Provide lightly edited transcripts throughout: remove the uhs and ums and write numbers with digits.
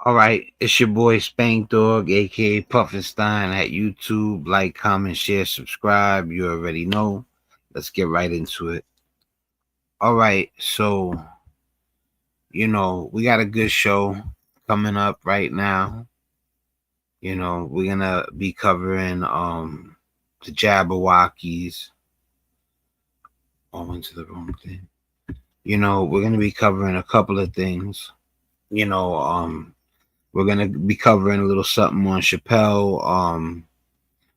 All right, it's your boy Spank Dog, aka Pufferstein, at YouTube. Like, comment, share, subscribe. You already know. Let's get right into it. All right, so we got a good show coming up right now. We're gonna be covering the Jabbawockeez. Oh, into the wrong thing. We're gonna be covering a couple of things. You know, we're gonna be covering a little something on Chappelle.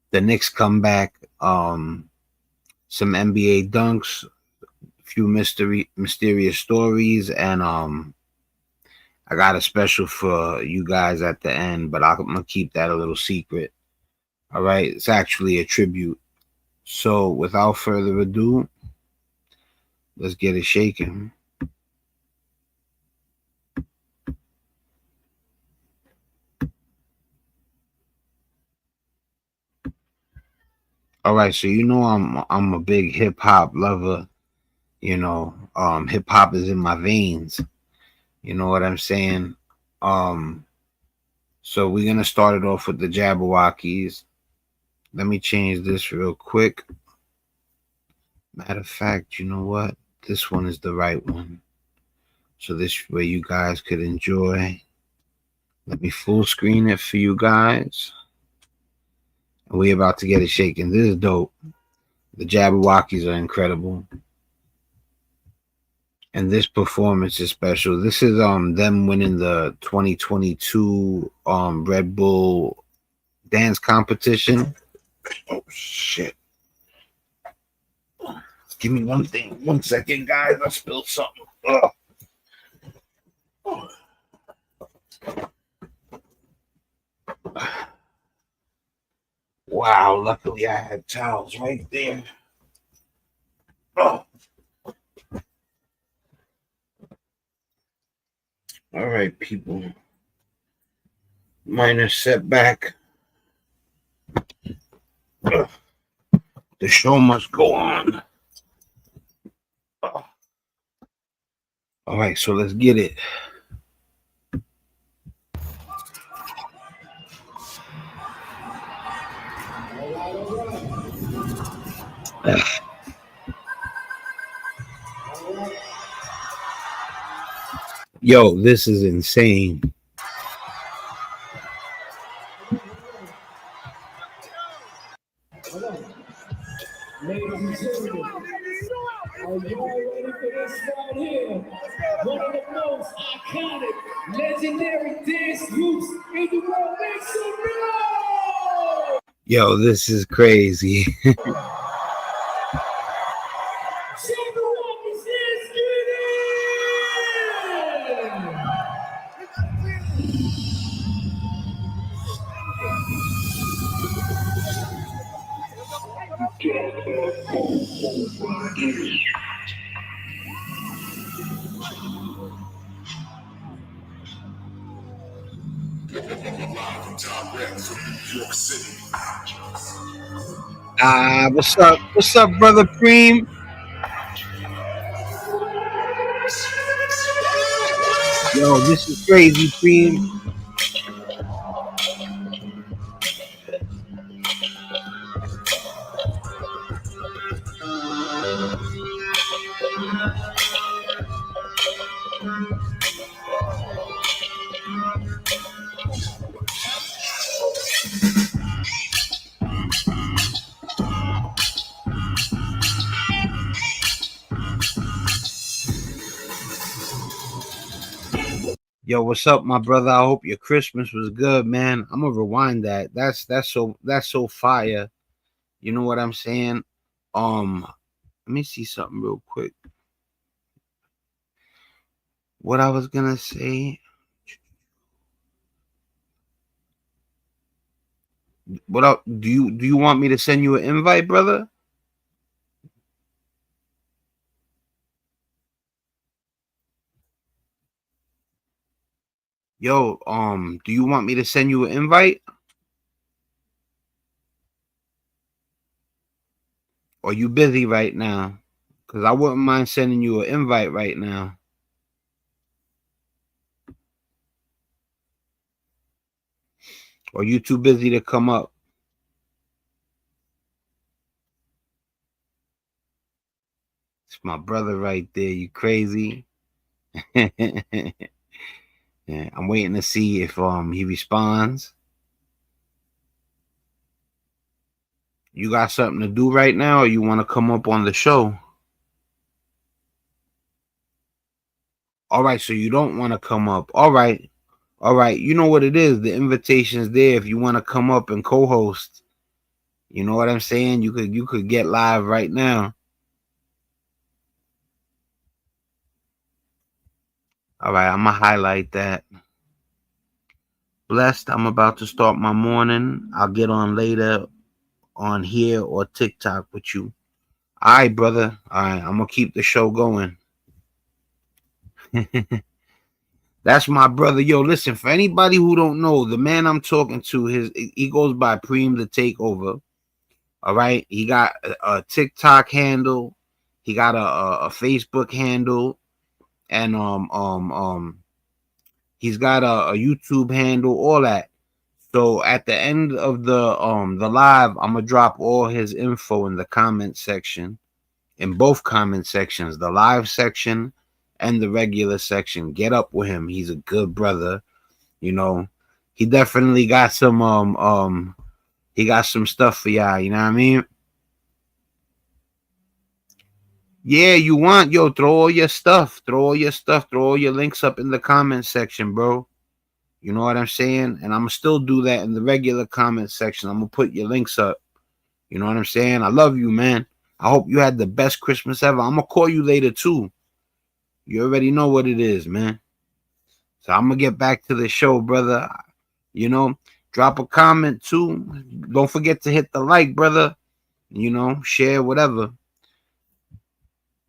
The Knicks come back. Some NBA dunks, a few mysterious stories, and I got a special for you guys at the end, but I'm gonna keep that a little secret. All right, it's actually a tribute. So without further ado, let's get it shaking. All right, so I'm a big hip hop lover. Hip hop is in my veins. You know what I'm saying? Um, so we're gonna start it off with the Jabbawockeez. Let me change this real quick. Matter of fact, you know what? This one is the right one. So this way you guys could enjoy. Let me full screen it for you guys. And we about to get it shaking. This is dope. The Jabbawockeez are incredible. And this performance is special. This is them winning the 2022 Red Bull dance competition. Oh shit. Give me one thing. 1 second, guys. I spilled something. Ugh. Wow, luckily I had towels right there. Oh. All right, people. Minor setback. Ugh. The show must go on. Ugh. All right, so let's get it. Yo, this is insane. Ladies and gentlemen, are y'all ready for this right here? One of the most iconic, legendary dance moves in the world. Make some noise! Yo, this is crazy. What's up? What's up, brother Preem? Yo, this is crazy, Preem. Yo, what's up, my brother? I hope your Christmas was good, man. I'm gonna rewind that. That's so fire. You know what I'm saying? Let me see something real quick. What I was gonna say. What up? Do you want me to send you an invite, brother? Yo, do you want me to send you an invite? Or you busy right now? Cause I wouldn't mind sending you an invite right now. Or you too busy to come up? It's my brother right there. You crazy? Yeah, I'm waiting to see if he responds. You got something to do right now, or you want to come up on the show? All right, so you don't want to come up. All right. All right. You know what it is. The invitation's there if you want to come up and co-host. You know what I'm saying? You could get live right now. All right, I'm gonna highlight that. Blessed, I'm about to start my morning. I'll get on later on here or TikTok with you. All right, brother. All right, I'm gonna keep the show going. That's my brother. Yo, listen, for anybody who don't know, the man I'm talking to, he goes by Preem the Takeover. All right. He got a TikTok handle, he got a Facebook handle, and he's got a YouTube handle, all that. So at the end of the live, I'm gonna drop all his info in the comment section, in both comment sections, the live section and the regular section. Get up with him. He's a good brother. You know, he definitely got some he got some stuff for y'all. You know what I mean? Yeah, you want, yo, throw all your stuff, throw all your links up in the comment section, bro. You know what I'm saying? And I'm gonna still do that in the regular comment section. I'm gonna put your links up. You know what I'm saying? I love you, man. I hope you had the best Christmas ever. I'm gonna call you later too. You already know what it is, man. So I'm gonna get back to the show, brother. You know, drop a comment too. Don't forget to hit the like, brother. You know, share whatever.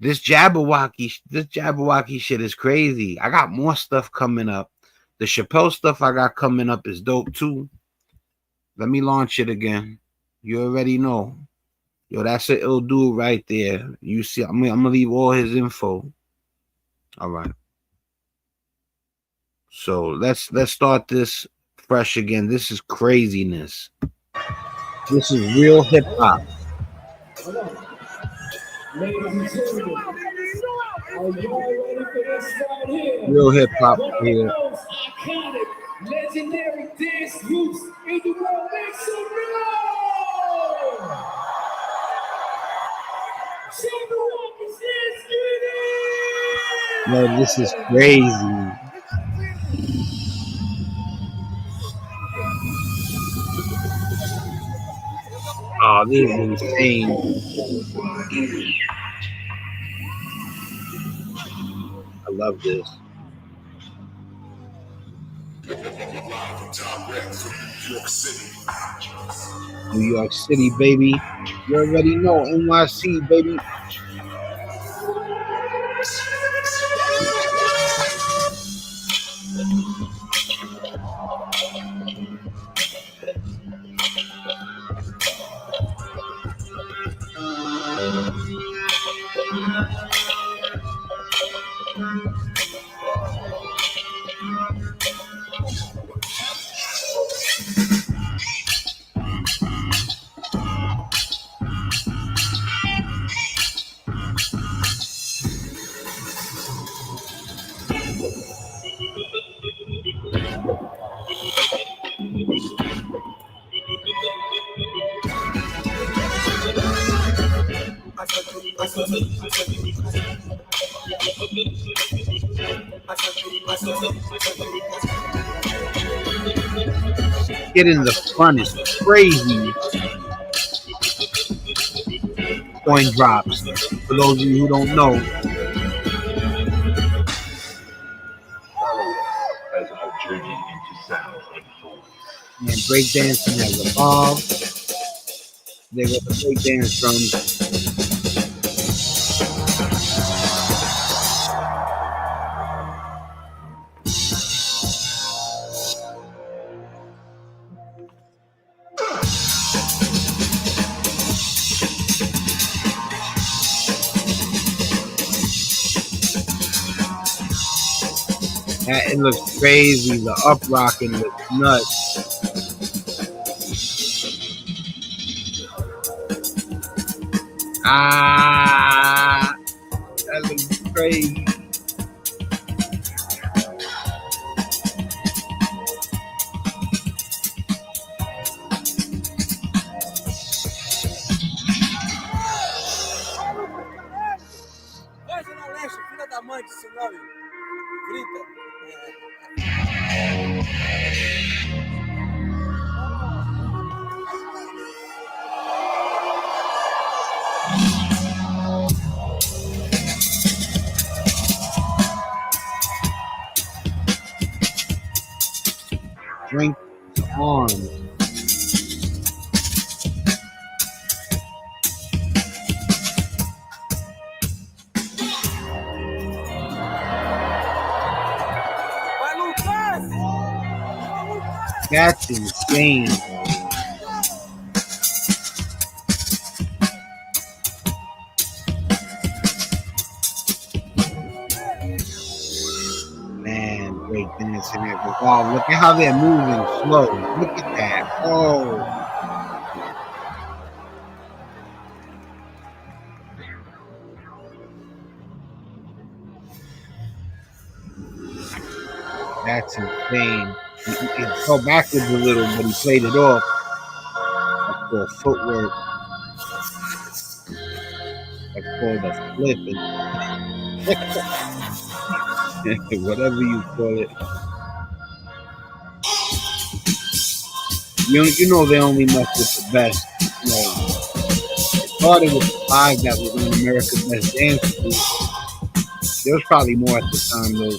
This Jabbawockeez shit is crazy. I got more stuff coming up. The Chappelle stuff I got coming up is dope too. Let me launch it again. You already know. Yo, that's an ill dude right there. You see, I'm gonna leave all his info. All right. So let's start this fresh again. This is craziness. This is real hip hop. Real hip hop here. Iconic, legendary dance groups in the world. Make some noise! Jabbawockeez, let's get it! Yo, this is crazy. Oh, this is insane. I love this. New York City, baby. You already know. NYC, baby. Get in the front is crazy. Coin drops. For those of you who don't know. As our journey into sound unfolds. And breakdancing has evolved. They got the breakdance drums. It looks crazy. The up rocking looks nuts. Ah, that looks crazy. Hoje não leste, filha da mãe de esse nome. Grita. Drink on. Vai, Lucas! That's insane. Man, breakdancing every wow, look at how they're moving slow. Look at that. Oh. That's insane. He fell backwards a little, but he played it off. That's called footwork. That's called a flip. Whatever you call it. You know they only mess with the best. You know, it started with the 5 that was on America's Best Dance Crew. There was probably more at the time though.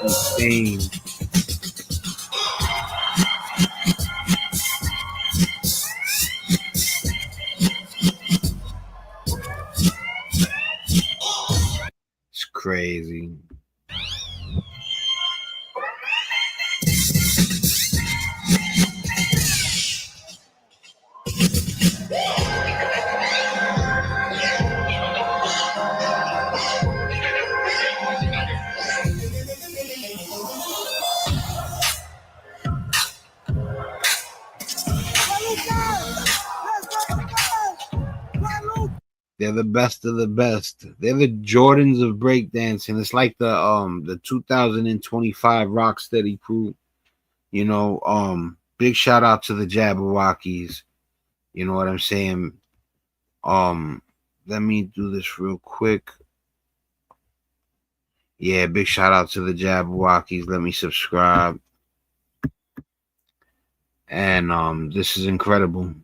Insane. It's crazy. They're the best of the best. They're the Jordans of breakdancing. It's like the 2025 Rocksteady crew. You know, big shout out to the Jabbawockeez. You know what I'm saying? Let me do this real quick. Yeah, big shout out to the Jabbawockeez. Let me subscribe. And this is incredible.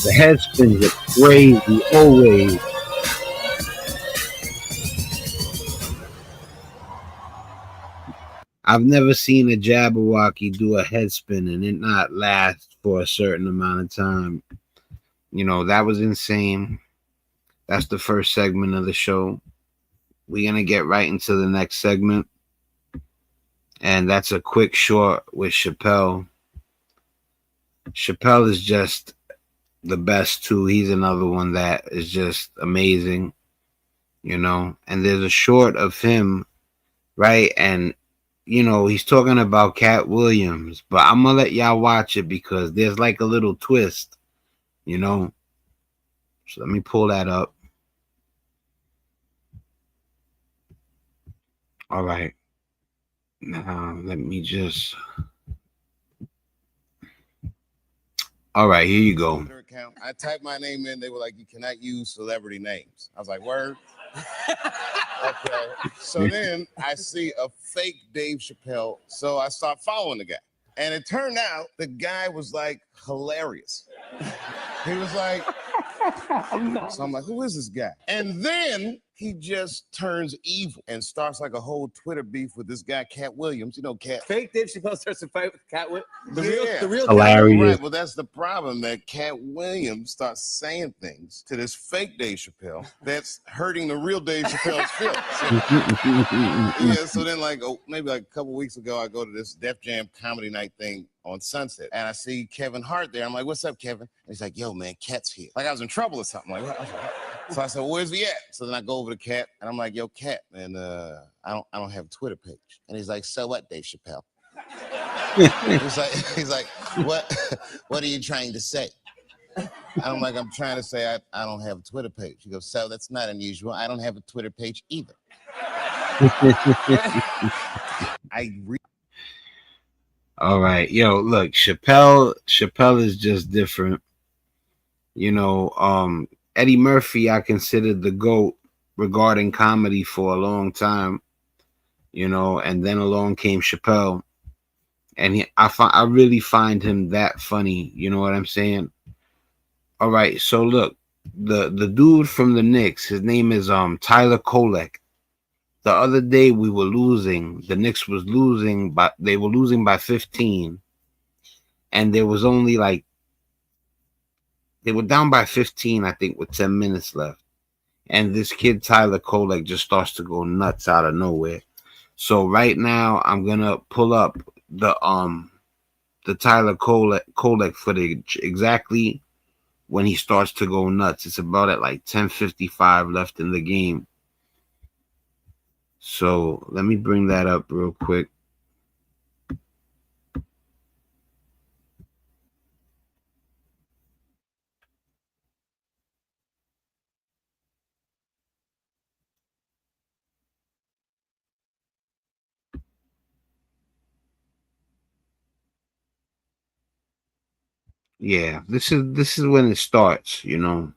The head spins are crazy always. I've never seen a Jabberwocky do a head spin and it not last for a certain amount of time. You know, that was insane. That's the first segment of the show. We're going to get right into the next segment. And that's a quick short with Chappelle. Chappelle is just the best too. He's another one that is just amazing, you know. And there's a short of him, right? And you know, he's talking about Cat Williams, but I'm gonna let y'all watch it because there's like a little twist, you know. So let me pull that up. All right. Now let me just All right, here you go. Twitter account. I typed my name in. They were like, "You cannot use celebrity names." I was like, "Word." Okay. So then I see a fake Dave Chappelle. So I start following the guy. And it turned out the guy was like hilarious. He was like, so I'm like, who is this guy? And then he just turns evil and starts like a whole Twitter beef with this guy, Cat Williams. You know, Cat. Fake Dave Chappelle starts a fight with Cat Williams. Yeah. The real Hilarious. Right. Well, that's the problem, that Cat Williams starts saying things to this fake Dave Chappelle that's hurting the real Dave Chappelle's feelings. Yeah. So then, like, maybe like a couple weeks ago, I go to this Def Jam comedy night thing on Sunset, and I see Kevin Hart there. I'm like, "What's up, Kevin?" And he's like, "Yo, man, Cat's here." Like I was in trouble or something. Like, what? So I said, "Where's he at?" So then I go over to Cat, and I'm like, "Yo, Cat, man, I don't have a Twitter page." And he's like, "So what, Dave Chappelle?" he's like, what are you trying to say? I'm like, I'm trying to say I don't have a Twitter page. He goes, "So that's not unusual. I don't have a Twitter page either." All right, yo, look, Chappelle is just different. You know, Eddie Murphy, I considered the GOAT regarding comedy for a long time. You know, and then along came Chappelle, and I really find him that funny. You know what I'm saying? All right, so look, the dude from the Knicks, his name is Tyler Kolek. The other day we were losing. The Knicks was losing, but they were losing by 15, and there was only like they were down by 15, I think, with 10 minutes left. And this kid Tyler Kolek just starts to go nuts out of nowhere. So right now I'm gonna pull up the Tyler Kolek footage exactly when he starts to go nuts. It's about at like 10:55 left in the game. So let me bring that up real quick. Yeah, this is when it starts, you know.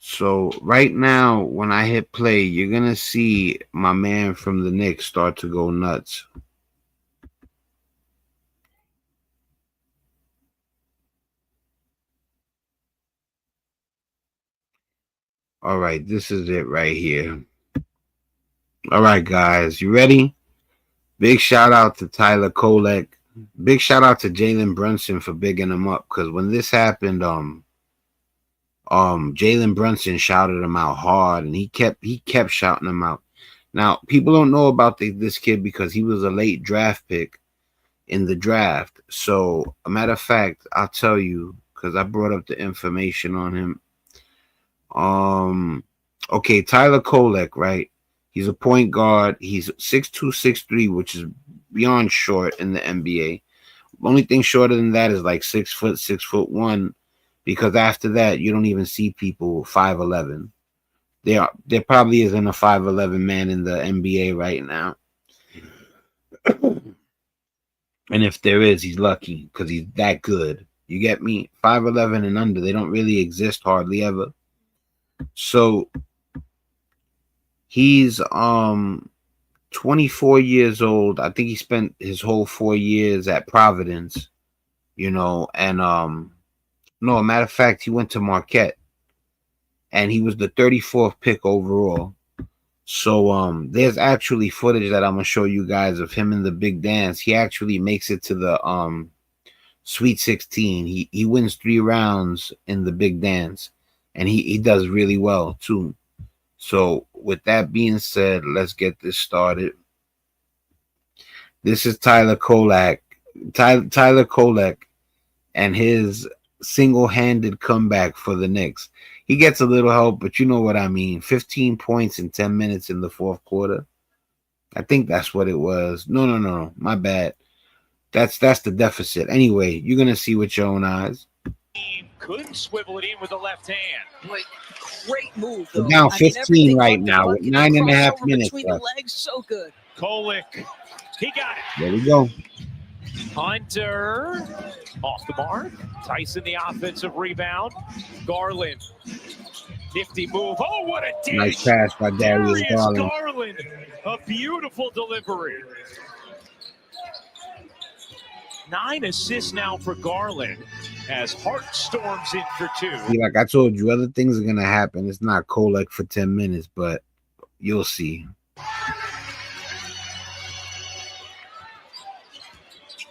So right now, when I hit play, you're gonna see my man from the Knicks start to go nuts. All right, this is it right here. All right, guys, you ready? Big shout out to Tyler Kolek. Big shout out to Jalen Brunson for bigging him up, because when this happened, Jalen Brunson shouted him out hard, and he kept shouting him out. Now, people don't know about this kid because he was a late draft pick in the draft. So, a matter of fact, I'll tell you because I brought up the information on him. Okay, Tyler Kolek, right? He's a point guard. He's 6'2", 6'3", which is beyond short in the NBA. Only thing shorter than that is like 6 foot, 6'1", because after that you don't even see people 5'11". There probably isn't a 5'11" man in the NBA right now. And if there is, he's lucky because he's that good. You get me? 5'11" and under, they don't really exist hardly ever. So he's 24 years old. I think he spent his whole 4 years at Providence, you know, and no, matter of fact, he went to Marquette and he was the 34th pick overall. So there's actually footage that I'm gonna show you guys of him in the big dance. He actually makes it to the Sweet 16. He wins 3 rounds in the big dance, and he does really well too. So with that being said, let's get this started. This is Tyler Kolek. Tyler Kolek and his single-handed comeback for the Knicks. He gets a little help, but you know what I mean. 15 points in 10 minutes in the fourth quarter. I think that's what it was. No. My bad. That's the deficit. Anyway, you're going to see with your own eyes. Couldn't swivel it in with the left hand. Great move, We're though. down I mean, 15 everything right bucket now with bucket, 9.5 crossover minutes between left. the legs, so good. Kolek, he got it. There we go. Hunter off the mark. Tyson the offensive rebound. Garland, nifty move. Oh, what a dish! Nice pass by Darius Garland. Garland, a beautiful delivery. 9 assists now for Garland as Hart storms in for 2. See, like I told you, other things are gonna happen. It's not Kolek for 10 minutes, but you'll see.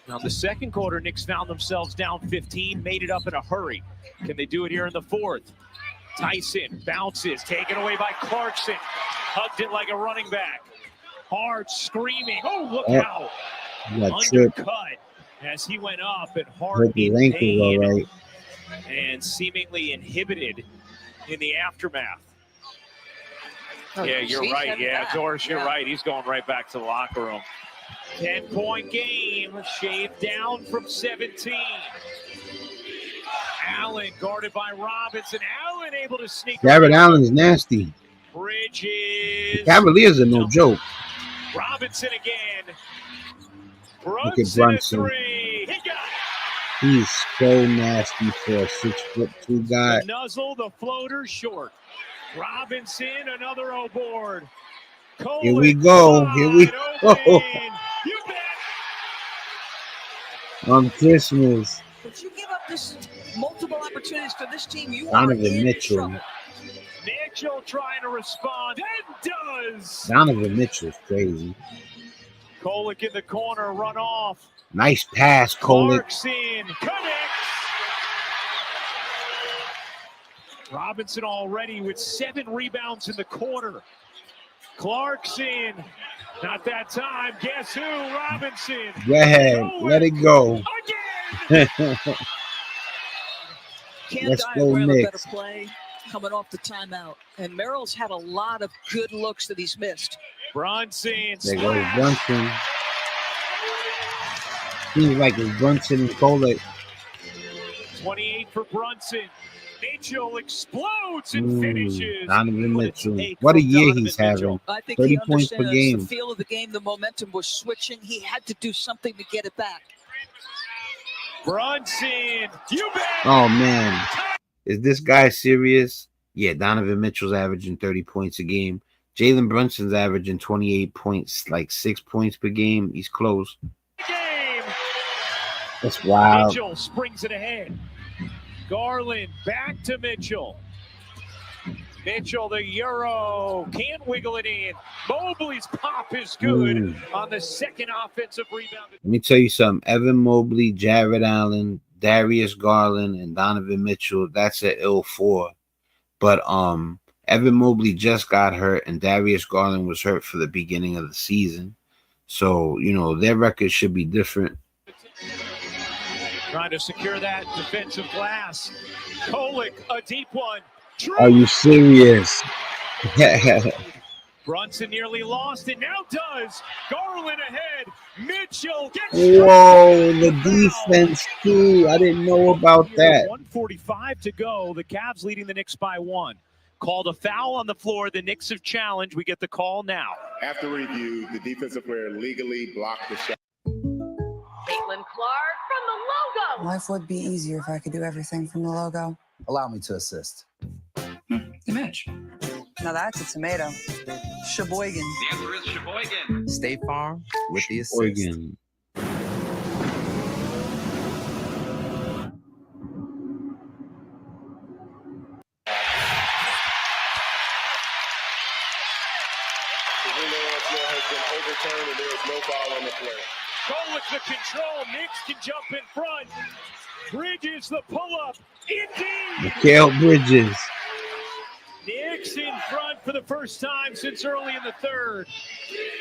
Now, the second quarter, Knicks found themselves down 15, made it up in a hurry. Can they do it here in the fourth? Tyson bounces, taken away by Clarkson. Hugged it like a running back. Hart screaming. Oh, look out. Undercut as he went up, and Hart in pain all right. and seemingly inhibited in the aftermath. Yeah, you're right. Yeah, Doris, you're right. He's going right back to the locker room. 10-point game, shaved down from 17. Allen guarded by Robinson. Allen able to sneak. Jared Allen's nasty. Bridges. The Cavaliers are no joke. Robinson again. Look at Brunson. 3. He got it. He's so nasty for a 6'2" guy. The nuzzle, the floater, short. Robinson, another O board. Kolek, Here we go. Here we go. You bet. On Christmas. If you give up this multiple opportunities for this team, you Donovan are in Mitchell. trouble. Mitchell trying to respond and does. Donovan Mitchell's crazy. Kolek in the corner, run off. Nice pass, Kolek. Clarkson connects. Robinson already with 7 rebounds in the quarter. Clarkson, not that time. Guess who? Robinson. Go ahead. Let it go. Again. Can't Let's go, diagram a better Knicks. play coming off the timeout. And Merrill's had a lot of good looks that he's missed. Brunson. There goes Brunson. Seems like it's Brunson and Kolek. 28 for Brunson. Mitchell explodes and finishes. Donovan Mitchell. What a year he's having. I think 30 he points per understands game. the feel of the game. The momentum was switching. He had to do something to get it back. Brunson. You bet. Oh, man. Is this guy serious? Yeah, Donovan Mitchell's averaging 30 points a game. Jalen Brunson's averaging 28 points, like 6 points per game. He's close. Game. That's wild. Mitchell springs it ahead. Garland back to Mitchell. Mitchell, the Euro, can't wiggle it in. Mobley's pop is good on the second offensive rebound. Let me tell you something. Evan Mobley, Jared Allen, Darius Garland, and Donovan Mitchell. That's an ill 4. But Evan Mobley just got hurt, and Darius Garland was hurt for the beginning of the season. So, you know, their record should be different. Trying to secure that defensive glass. Kolek, a deep one. Are you serious? Brunson nearly lost it, now does. Garland ahead. Mitchell gets. Whoa, the defense too. I didn't know about that. 1:45 to go. The Cavs leading the Knicks by 1. Called a foul on the floor. The Knicks have challenged. We get the call now. After review, the defensive player legally blocked the shot. Caitlin Clark from the logo. Life would be easier if I could do everything from the logo. Allow me to assist. Image. Now that's a tomato. Sheboygan. The answer is Sheboygan. State Farm with the assist. Oregon. Overturned and there is no foul on the play. Kolek the control. Knicks can jump in front. Bridges the pull-up. Indeed. Mikal Bridges. Knicks in front for the first time since early in the third.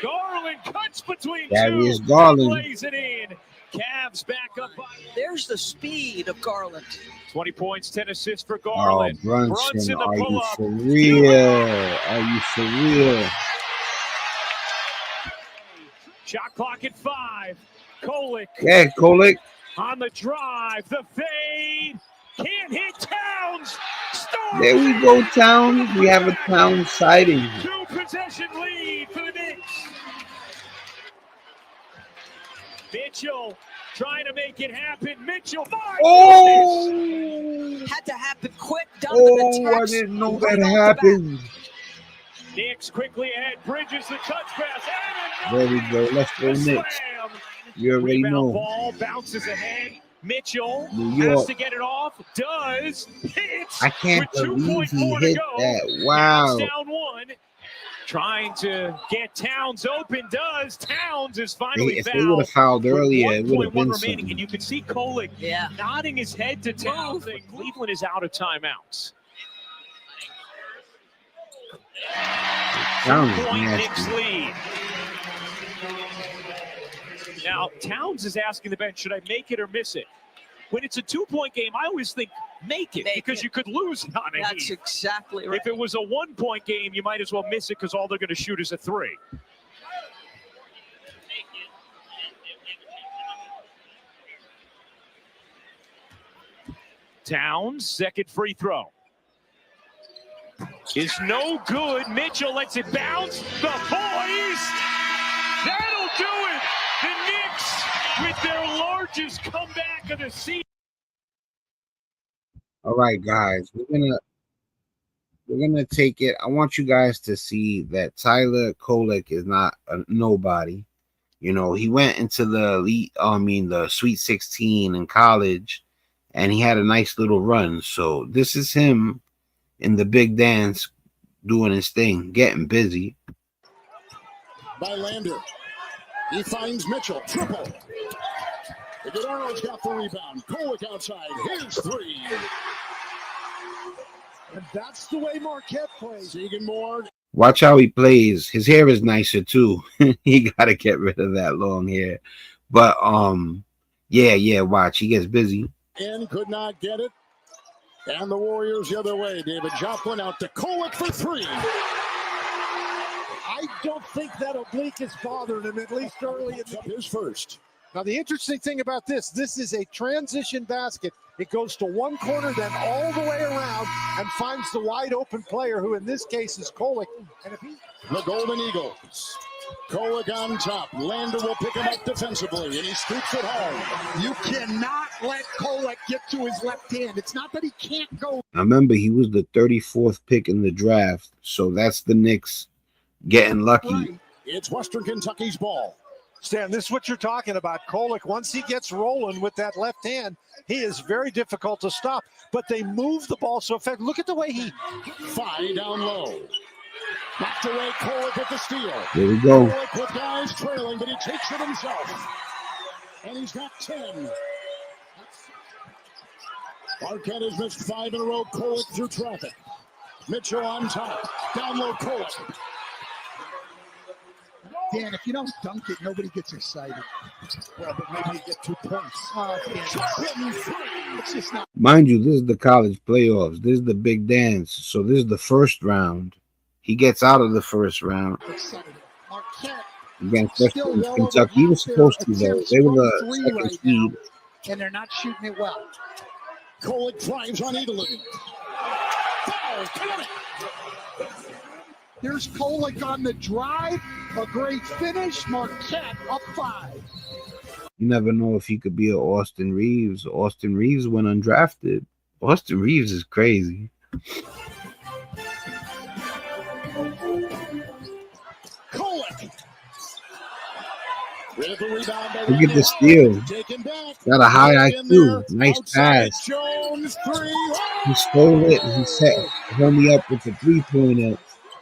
Garland cuts between Darius two. Garland. Lays it in. Cavs back up. There's the speed of Garland. 20 points, 10 assists for Oh, Garland. Brunson, the are you pull-up. for real? Are you for real? Shot clock at 5. Kolek Yeah, Kolek. on the drive. The fade. Can't hit Towns. There we go, Towns. We have a Towns sighting. 2-possession lead for the Knicks. Mitchell trying to make it happen. Mitchell. Oh! Had to happen quick. Donovan Oh, I didn't know that happened. Knicks quickly ahead. Bridges the touch pass. There we go. Let's go, Knicks. You already know. Ball bounces ahead. Mitchell New has York. to get it off. Does. Hits. I can't with believe he 2.4 to hit go. that. Wow. Down one. Trying to get Towns open. Does. Towns is finally If they fouled. would have fouled earlier, it would have been remaining, something. and you can see Kolek nodding his head to Towns. Cleveland is out of timeouts. Towns is Point nasty. Knicks lead. Now, Towns is asking the bench, should I make it or miss it? When it's a 2-point game, I always think make it because you could lose on it. That's exactly right. If it was a 1-point game, you might as well miss it because all they're going to shoot is a 3. Towns, second free throw. Is no good. Mitchell lets it bounce. The boys. That'll do it. The Knicks with their largest comeback of the season. All right, guys, we're gonna take it. I want you guys to see that Tyler Kolek is not a nobody. You know, he went into the the Sweet 16 in college, and he had a nice little run. So this is him in the big dance, doing his thing, getting busy. By Lander. He finds Mitchell. Triple. Iguodala's got the rebound. Kolek outside. His 3. And that's the way Marquette plays. Egan Moore. Watch how he plays. His hair is nicer too. He got to get rid of that long hair. But yeah. Watch, he gets busy. And could not get it. And the Warriors the other way. David Joplin out to Kolek for 3. I don't think that oblique is bothering him, at least early in his first. Now, the interesting thing about this is a transition basket. It goes to one corner, then all the way around, and finds the wide open player, who in this case is Kolek. And if he... The Golden Eagles. Kolek on top. Lander will pick him up defensively, and he scoops it home. You cannot let Kolek get to his left hand. It's not that he can't go. I remember he was the 34th pick in the draft, so that's the Knicks getting lucky. It's Western Kentucky's ball. Stan, this is what you're talking about. Kolek, once he gets rolling with that left hand, he is very difficult to stop. But they move the ball so effectively. Look at the way he... Fye down low. Knocked away, Kolek with the steal. There we go. Kolek with guys trailing, but he takes it himself. And he's got 10. Marquette has missed 5 in a row. Kolek through traffic. Mitchell on top. Down low, Kolek. Dan, if you don't dunk it, nobody gets excited. Well, but maybe you get 2 points. It's just not. Mind you, this is the college playoffs. This is the big dance. So this is the first round. He gets out of the first round. Marquette Against Western Kentucky. He was supposed to, though. They were the second seed. And they're not shooting it well. Kolek drives on Edelin. Foul, count it. There's Kolek on the drive. A great finish. Marquette up 5. You never know if he could be an Austin Reeves. Austin Reeves went undrafted. Austin Reeves is crazy. Kolek. With the rebound by Look at the steal. Got a high IQ. Nice pass. Jones, 3. He stole it and he set homie up with a 3-pointer.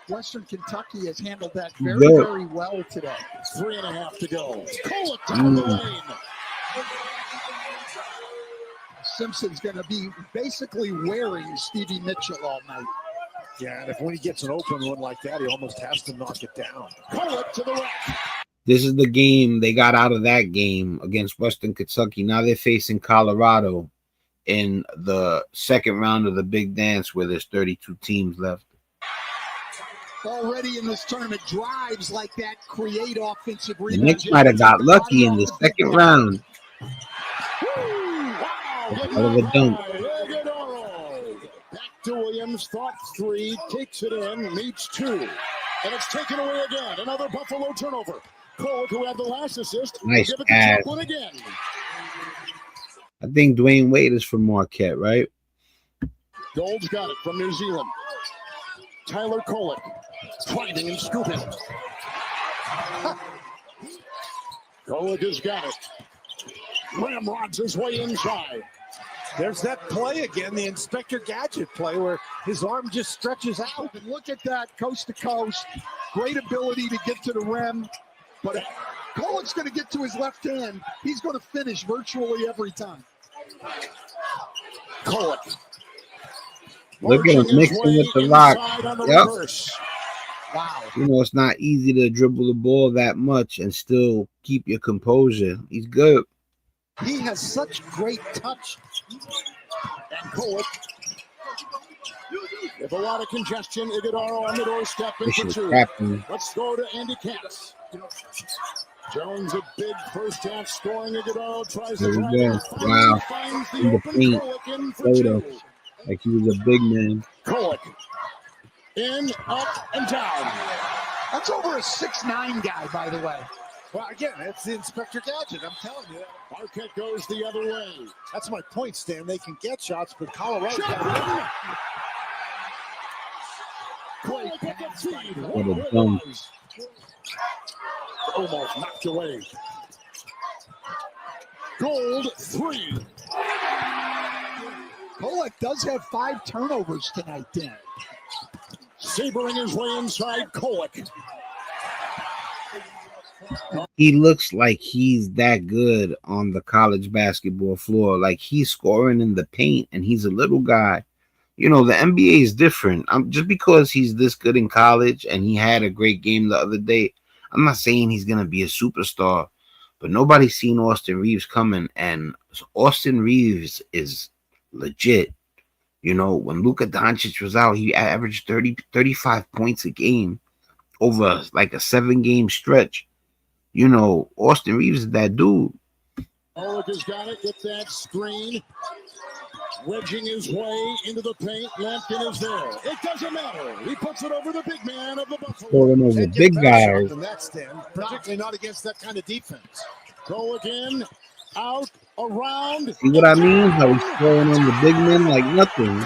Western Kentucky has handled that very well today. 3.5 to go. Kolek down the lane. Simpson's going to be basically wearing Stevie Mitchell all night. Yeah, and when he gets an open one like that, he almost has to knock it down. Kolek to the rack. This is the game they got out of that game against Western Kentucky. Now they're facing Colorado in the second round of the big dance where there's 32 teams left. Already in this tournament, drives like that create offensive rebounds. The Knicks might have got lucky in the second round. Out of a dunk. to Williams, thought three, takes it in, needs two. And it's taken away again. Another Buffalo turnover. Kolek, who had the last assist, Nice give it to pass. Chaplin again. I think Dwayne Wade is from Marquette, right? Gold's got it from New Zealand. Tyler Kolek, finding and scooping. Kolek has got it. Ramrods his way inside. There's that play again, the Inspector Gadget play, where his arm just stretches out. And look at that, coast to coast. Great ability to get to the rim. But Kolek's going to get to his left hand. He's going to finish virtually every time. Kolek. Look at him mixing with the rock. Yep. Wow. You know, it's not easy to dribble the ball that much and still keep your composure. He's good. He has such great touch. And Kolek. With a lot of congestion, Iguodaro on the doorstep into two. Let's go to Andy Katz. Jones, a big first half scoring. Iguodaro tries to drive it. Wow. Finds the In the open paint. Kolek in for Photo. two. Like he was a big man. Kolek. In, up, and down. That's over a 6'9" guy, by the way. Well, again, it's the Inspector Gadget. I'm telling you. Marquette goes the other way. That's my point, Stan. They can get shots, but Colorado. Kolek at the feed. What a dunk. Almost knocked away. Gold three. Kolek does have 5 turnovers tonight, Dan. Sabering his way inside, Kolek. He looks like he's that good on the college basketball floor. Like he's scoring in the paint and he's a little guy. You know, the NBA is different. Just because he's this good in college and he had a great game the other day, I'm not saying he's going to be a superstar, but nobody's seen Austin Reeves coming, and Austin Reeves is legit. You know, when Luka Doncic was out, he averaged 35 points a game over like a 7-game stretch. You know, Austin Reeves is that dude. Kolek has got it with that screen. Wedging his way into the paint. Lampkin is there. It doesn't matter. He puts it over the big man of the Buffalo. Scoring over big guys. Than that, Stan, particularly not against that kind of defense. Go again. Out, around. See what I mean? How he's scoring on the big men like nothing.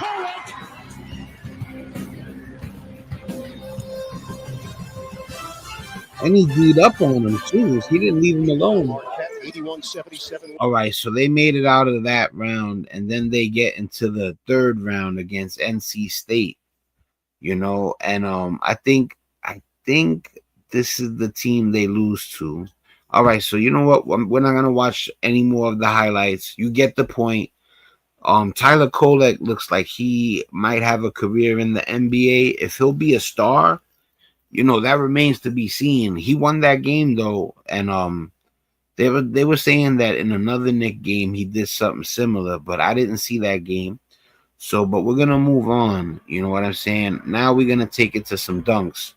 And he beat up on him too. He didn't leave him alone. 81-77. All right, so they made it out of that round, and then they get into the third round against NC State. You know, and I think this is the team they lose to. All right, so you know what? We're not gonna watch any more of the highlights. You get the point. Tyler Kolek looks like he might have a career in the NBA. If he'll be a star, you know, that remains to be seen. He won that game though, and they were saying that in another Knick game he did something similar, but I didn't see that game. So, but we're gonna move on. You know what I'm saying? Now we're gonna take it to some dunks.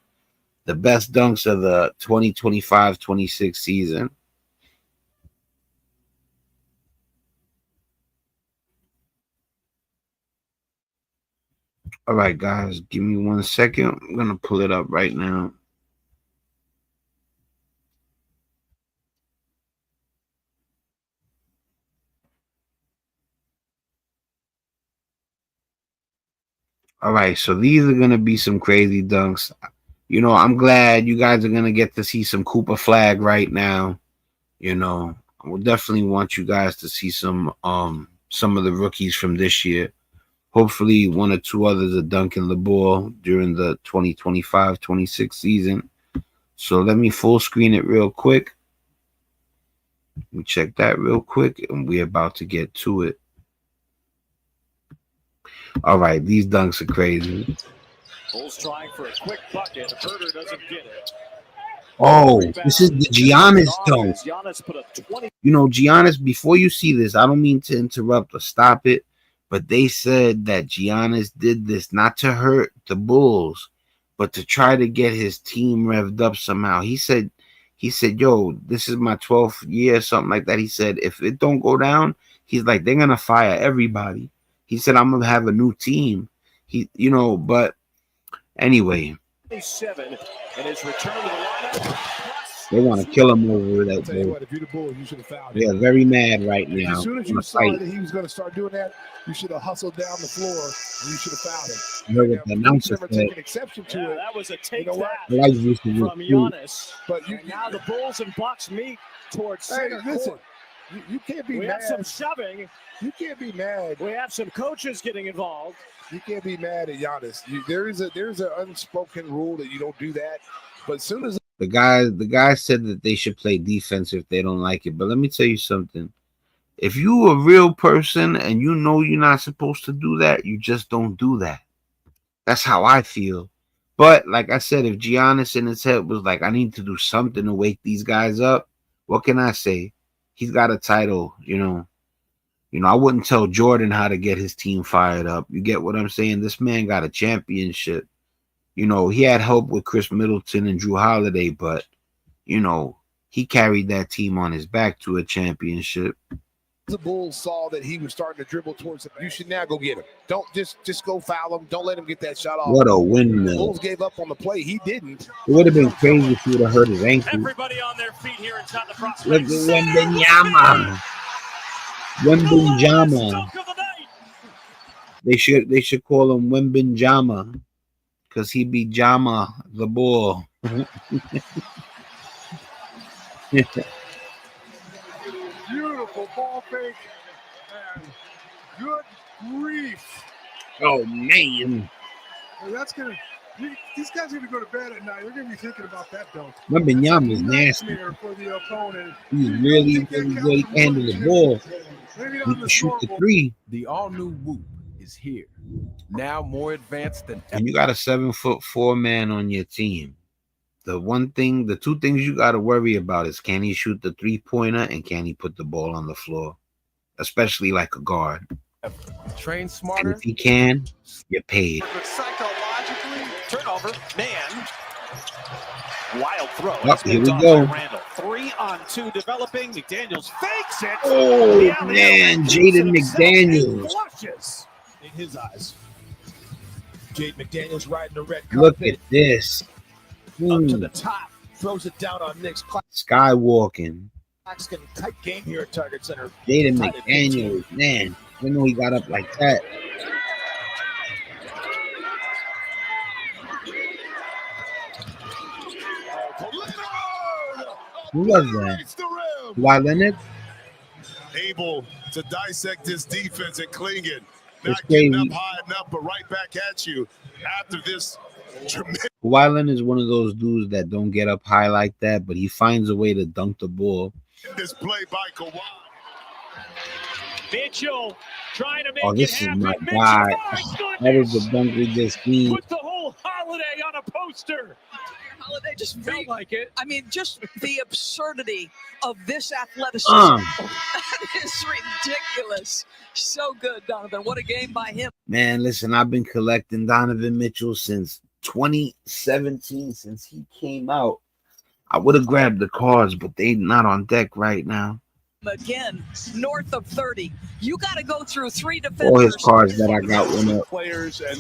The best dunks of the 2025-26 season. All right, guys, give me 1 second. I'm going to pull it up right now. All right, so these are going to be some crazy dunks. You know, I'm glad you guys are going to get to see some Cooper Flag right now. You know, I will definitely want you guys to see some of the rookies from this year. Hopefully, 1 or 2 others are dunking the ball during the 2025-26 season. So let me full screen it real quick. We check that real quick, and we're about to get to it. All right, these dunks are crazy. Bulls trying for a quick bucket. Herder doesn't get it. Oh, this is the Giannis dunk. Giannis put up 20. You know, Giannis, before you see this, I don't mean to interrupt or stop it, but they said that Giannis did this not to hurt the Bulls, but to try to get his team revved up somehow. He said, yo, this is my 12th year, something like that. He said, if it don't go down, he's like, they're going to fire everybody. He said, I'm going to have a new team. He, you know, but anyway, 7 and his return to the lineup. they want to kill him over that. Tell you what, if you're the Bulls, you should have fouled him. They're very mad right now. As soon as you saw that he was going to start doing that, you should have hustled down the floor and you should have fouled him. I heard what the announcer said. Taken exception to it. That was a take You know that I like this from Giannis. But you, Now the Bulls and Bucks meet towards center listen, court. you can't be We mad. have some shoving. You can't be mad. We have some coaches getting involved. You can't be mad at Giannis. There's an unspoken rule that you don't do that. But as soon as the guy said that they should play defense if they don't like it. But let me tell you something. If you a real person and you know you're not supposed to do that, you just don't do that. That's how I feel. But like I said, if Giannis in his head was like, I need to do something to wake these guys up, what can I say? He's got a title, you know. I wouldn't tell Jordan how to get his team fired up. You get what I'm saying? This man got a championship. He had help with Chris Middleton and Drew Holiday, but, he carried that team on his back to a championship. the Bulls saw that he was starting to dribble towards him, you should now go get him. Don't just go foul him. Don't let him get that shot off. What a windmill. The Bulls gave up on the play. He didn't. It would have been crazy if he would have hurt his ankle. Everybody on their feet here inside the prospect. Look at Wembenyama. Wembenyama. They should call him Wembenyama because he be Jama the ball. Beautiful ball fake. And good grief. Oh, man. Well, that's going to... These guys are going to go to bed at night. They're going to be thinking about that, though. Wembenyama is nasty. For the opponent. He's really handle the ball. He can shoot the three. The all-new Whoop is here. Now more advanced than ever. And you got a 7'4" man on your team. The two things you got to worry about is can he shoot the three-pointer and can he put the ball on the floor, especially like a guard. Train smarter. And if he can, you're paid. But psychologically, turnover, man. Wild throw. Oh, here we go. 3-on-2 developing. McDaniels fakes it. Oh, man. Jaden McDaniels. Flushes in his eyes. Jaden McDaniels riding the red carpet. Look at this. Up to the top. Throws it down on Knicks. Skywalking. Claxton, tight game here at Target Center. Jaden McDaniels. Man, I know he got up like that. Who was that? Kawhi Leonard? Able to dissect this defense and Klingon. It's Not getting crazy. up high enough, but right back at you after this. Kawhi Leonard is one of those dudes that don't get up high like that, but he finds a way to dunk the ball. This play by Kawhi. Mitchell trying to make Oh, this it is happen. my Mitchell, guy. my That was goodness. the dunk we just seen. Put the whole Holiday on a poster. Holiday just felt like it. I mean, just the absurdity of this athleticism. That is ridiculous. So good, Donovan. What a game by him. Man, listen, I've been collecting Donovan Mitchell since 2017, since he came out. I would have grabbed the cards, but they not on deck right now. Again, north of 30. You got to go through three defenders. All his cards that I got went up. Players and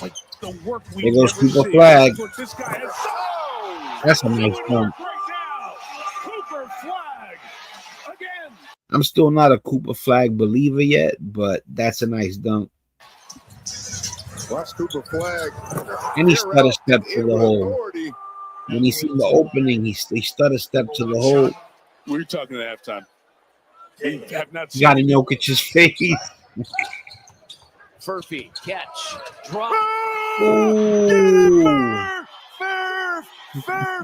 like the work we There goes Cooper Flag. This guy has That's a nice dunk. Cooper Flag again. I'm still not a Cooper Flag believer yet, but that's a nice dunk. Watch Cooper Flag. And he stutter step to the hole. When he seen the opening, he stutter step to the hole. We were talking at halftime. We have not He got in Jokic's face. Furphy catch. Drop. Ooh.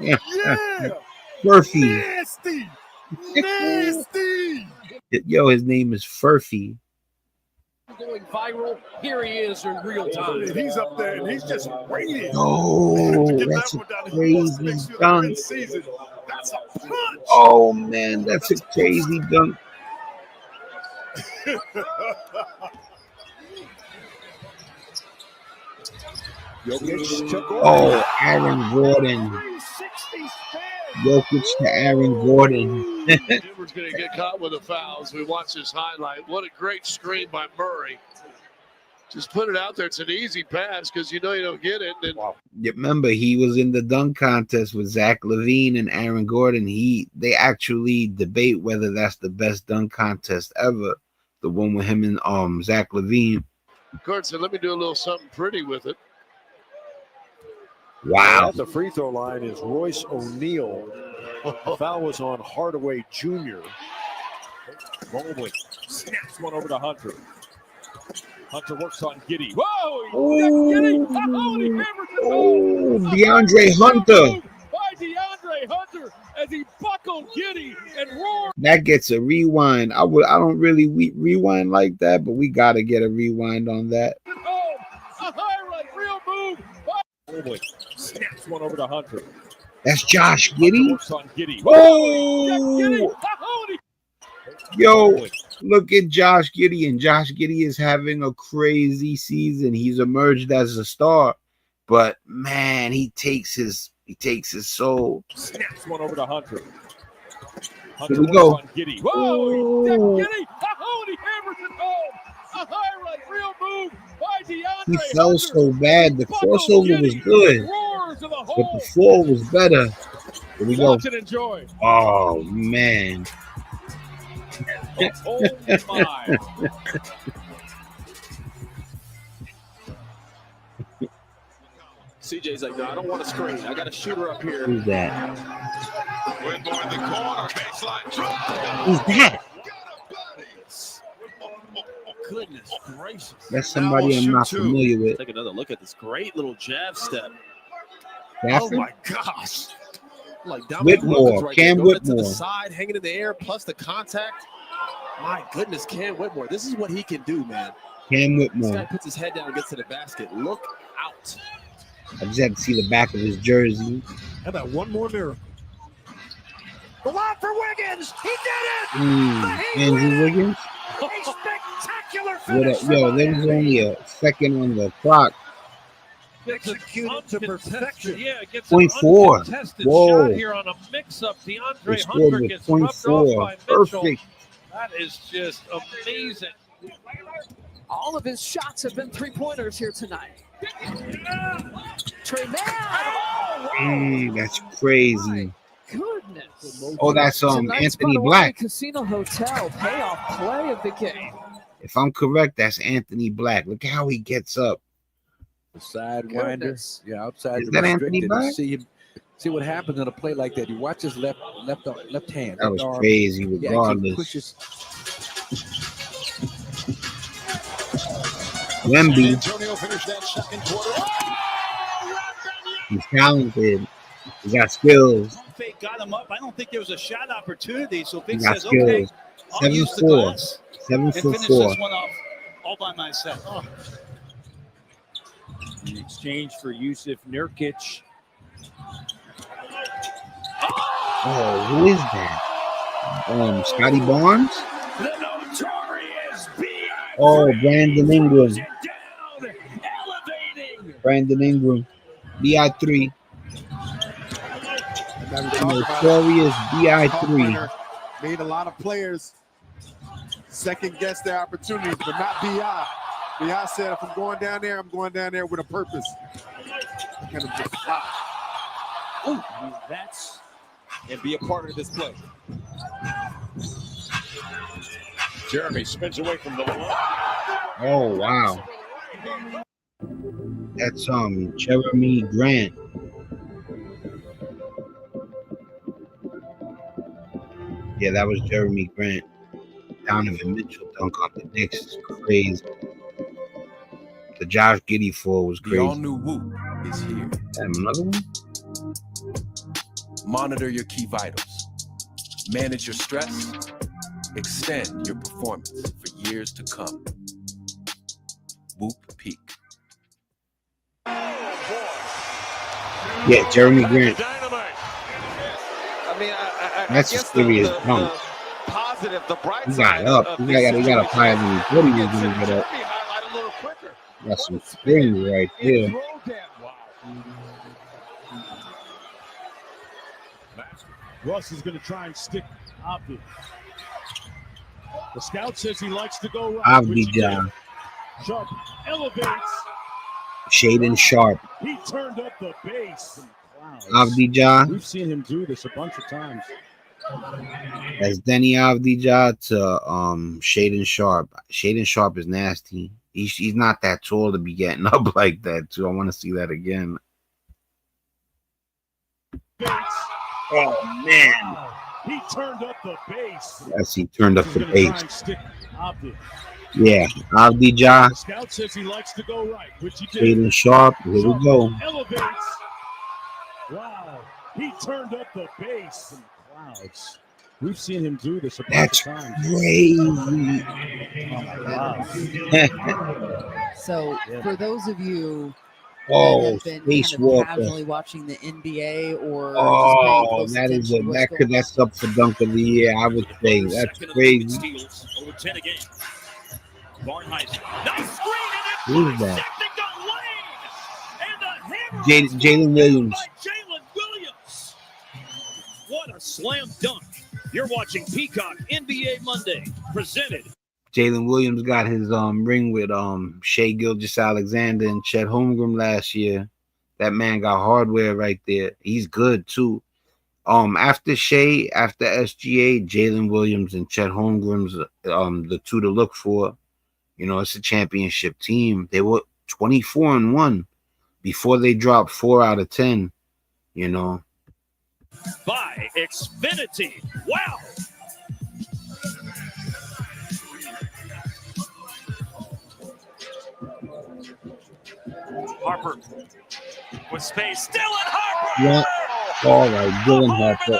Yeah. Furphy. Nasty. Nasty. Yo, his name is Furphy. Going viral. Here he is in real time. He's up there and he's just waiting. Oh, that's a crazy dunk. That's a punch. Oh, man, that's a crazy dunk. Oh, Aaron Gordon. Jokic to Aaron Gordon. Denver's going to get caught with a foul as we watch this highlight. What a great screen by Murray. Just put it out there. It's an easy pass because you know you don't get it. And Remember, he was in the dunk contest with Zach LaVine and Aaron Gordon. They actually debate whether that's the best dunk contest ever. The one with him and Zach LaVine. Gordon said, "Let me do a little something pretty with it." Wow. At the free throw line is Royce O'Neal. Foul was on Hardaway Jr. Mobley snaps one over to Hunter. Hunter works on Giddey. Whoa! Giddey! Oh, he hammers it home. DeAndre Hunter. By DeAndre Hunter as he buckled Giddey and roared. That gets a rewind. I don't really rewind like that, but we got to get a rewind on that. A highlight, real move. Mobley snaps one over to Hunter. That's Josh Giddey. Works on Giddey. Oh! Yo, look at Josh Giddey, and Josh Giddey is having a crazy season. He's emerged as a star, but man, he takes his soul. Snaps one over to Hunter. Here we go. On Giddey. Whoa! Giddey! Oh, he hammers it home. A highlight, real move by DeAndre. He fell so bad. The crossover was good, but the fall was better. Here we go. Watch and enjoy. Oh man. Oh my. CJ's like, no, I don't want to screen. I got a shooter up here. Who's that? Whitmore in the corner, baseline drive. Who's that? Goodness gracious. That's somebody I'm not familiar with. Take another look at this great little jab step. Stafford? Oh my gosh. Like Whitmore, right Cam there, going to Whitmore. the side, hanging in the air, plus the contact. My goodness, Cam Whitmore. This is what he can do, man. Cam This guy Whitmore. puts his head down and gets to the basket. Look out. I just had to see the back of his jersey. How about one more miracle? The lob for Wiggins. He did it. Andrew Wiggins. A spectacular What finish. there was only a second on the clock. Executed to perfection. Yeah, it gets Point an four. uncontested Whoa. shot here on a mix-up. He DeAndre scored Hunter with gets point rubbed four. off by Mitchell. Perfect. That is just amazing. All of his shots have been three-pointers here tonight. Trey That's crazy. Goodness. Oh, that's Tonight's Anthony Butterworth Black. Casino Hotel payoff play of the game. If I'm correct, that's Anthony Black. Look how he gets up. The sidewinder. Goodness. Yeah, outside Is the that Anthony restricted. Black? See what happens on a play like that. You watch his left hand. That was arm. crazy Yeah, he regardless. pushes. Wemby, Antonio finished that second quarter. he's talented. He got skills. Fake got him up. I don't think there was a shot opportunity. So Big He got says, okay, skills. I'll use the 7'4". glass and 7'4". finish this one off all by myself. In exchange for Yusuf Nurkic. Oh, who is that? Scotty Barnes? The notorious Oh, Brandon Ingram. elevating. Brandon Ingram. BI3. The notorious BI3. Made a lot of players second guess their opportunities, but not BI. BI said, if I'm going down there, I'm going down there with a purpose. Kind of just That's and be a part of this play. Jeremy spins away from the wall. Oh, wow. That's Jeremy Grant. Yeah, that was Jeremy Grant. Donovan Mitchell dunk on the Knicks is crazy. The Josh Giddey fall was The crazy. all-new Whoop is here. Damn, another one? Monitor your key vitals. Manage your stress. Extend your performance for years to come. Whoop Peak. Yeah, Jeremy Grant. I mean, I That's a guess serious the dunk. positive, the bright He side got up. of He this got situation higher than he thought he was going to get up. highlight a little quicker. That's some spin right there. Russ is going to try and stick Abdi. The scout says he likes to go right. Abdi John. Sharp elevates. Shaden Sharp. He turned up the bass. Avdija. We've seen him do this a bunch of times. That's Denny Avdija to Shaden Sharp. Shaden Sharp is nasty. He's not that tall to be getting up like that too. I want to see that again. Oh man. He turned up the bass. Yes, he turned up the bass. Abdi. Yeah, Avdija. The scout says he likes to go right, which he did. Shaden Sharp. Here we go. Elevates. Wow. He turned up the bass in the clouds. We've seen him do this a bunch of times. Crazy. Wow. So for those of you Oh, have been Space kind of Walker. casually watching the NBA or Oh, that's up for dunk of the year. I would say that's crazy. Steals over 10 a game. Barnheiser. Nice screen Who is that? Jalen Williams. Jalen Williams. What a slam dunk. You're watching Peacock NBA Monday, presented. Jalen Williams got his ring with Shai Gilgeous-Alexander and Chet Holmgren last year. That man got hardware right there. He's good too. After Shai, after SGA, Jalen Williams and Chet Holmgren's the two to look for. You know, it's a championship team. They were 24-1 before they dropped 4 out of 10. You know. By Xfinity. Wow. Harper with space. Still at Harper. Yeah. All right, Dylan Harper.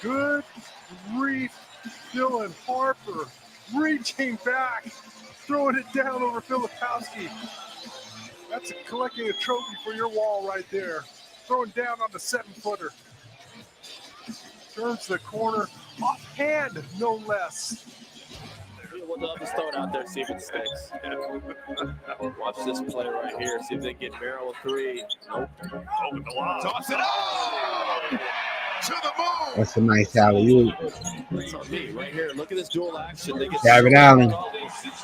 Good grief, Dylan Harper reaching back, throwing it down over Filipowski. That's collecting a trophy for your wall right there. Throwing down on the 7-footer. Turns the corner, offhand, no less. We'll just throw it out there, see if it sticks. Watch this play right here, see if they get Merrill a 3. Nope. Open the line. Toss it up! To the moon! That's a nice alley-oop. That's on me right here. Look at this dual action. They get David Allen.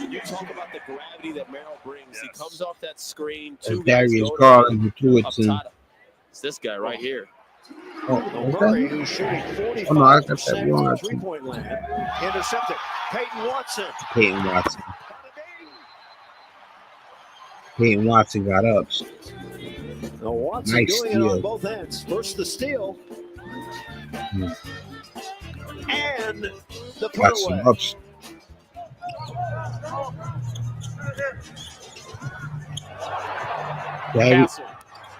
You talk about the gravity that Merrill brings. Yes. He comes off that screen. That's Darius Garland who threw it to. It's this guy right here. Oh, Murray, who's shooting 45% oh, no, I got that wrong. three-point land. Intercepted. Peyton Watson. Peyton Watson. Peyton Watson got up. Now Watson Nice doing steal. it on both ends. First the steal. And the Got some put away. ups.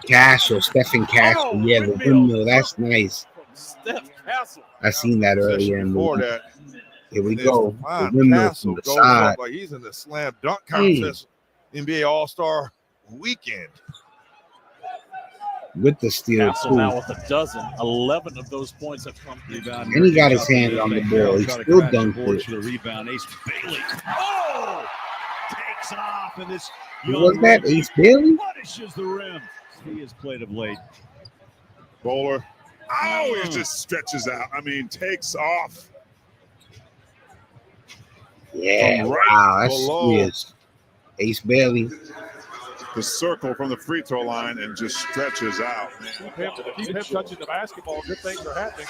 Castle, Stephen Castle. Yeah, the windmill. That's nice. Steph Castle. I seen that earlier in the Before movie. that, Here we go. The Fine windmill Castle from the goes side. up like he's in the slam dunk contest, NBA All-Star weekend. With the steal, Castle too. now with a dozen. 11 of those points have come from rebound. And he got his hand on the ball. He still dunked it. To the rebound. Ace Bailey. Oh! Takes off, and this Who was that? Ace Bailey? punishes the rim. He has played of late. Bowler always just stretches out. I mean, takes off. Yeah, From right wow, that's below serious. Ace Bailey. the circle from the free throw line and just stretches out. Keep him touching the basketball. Good things are happening.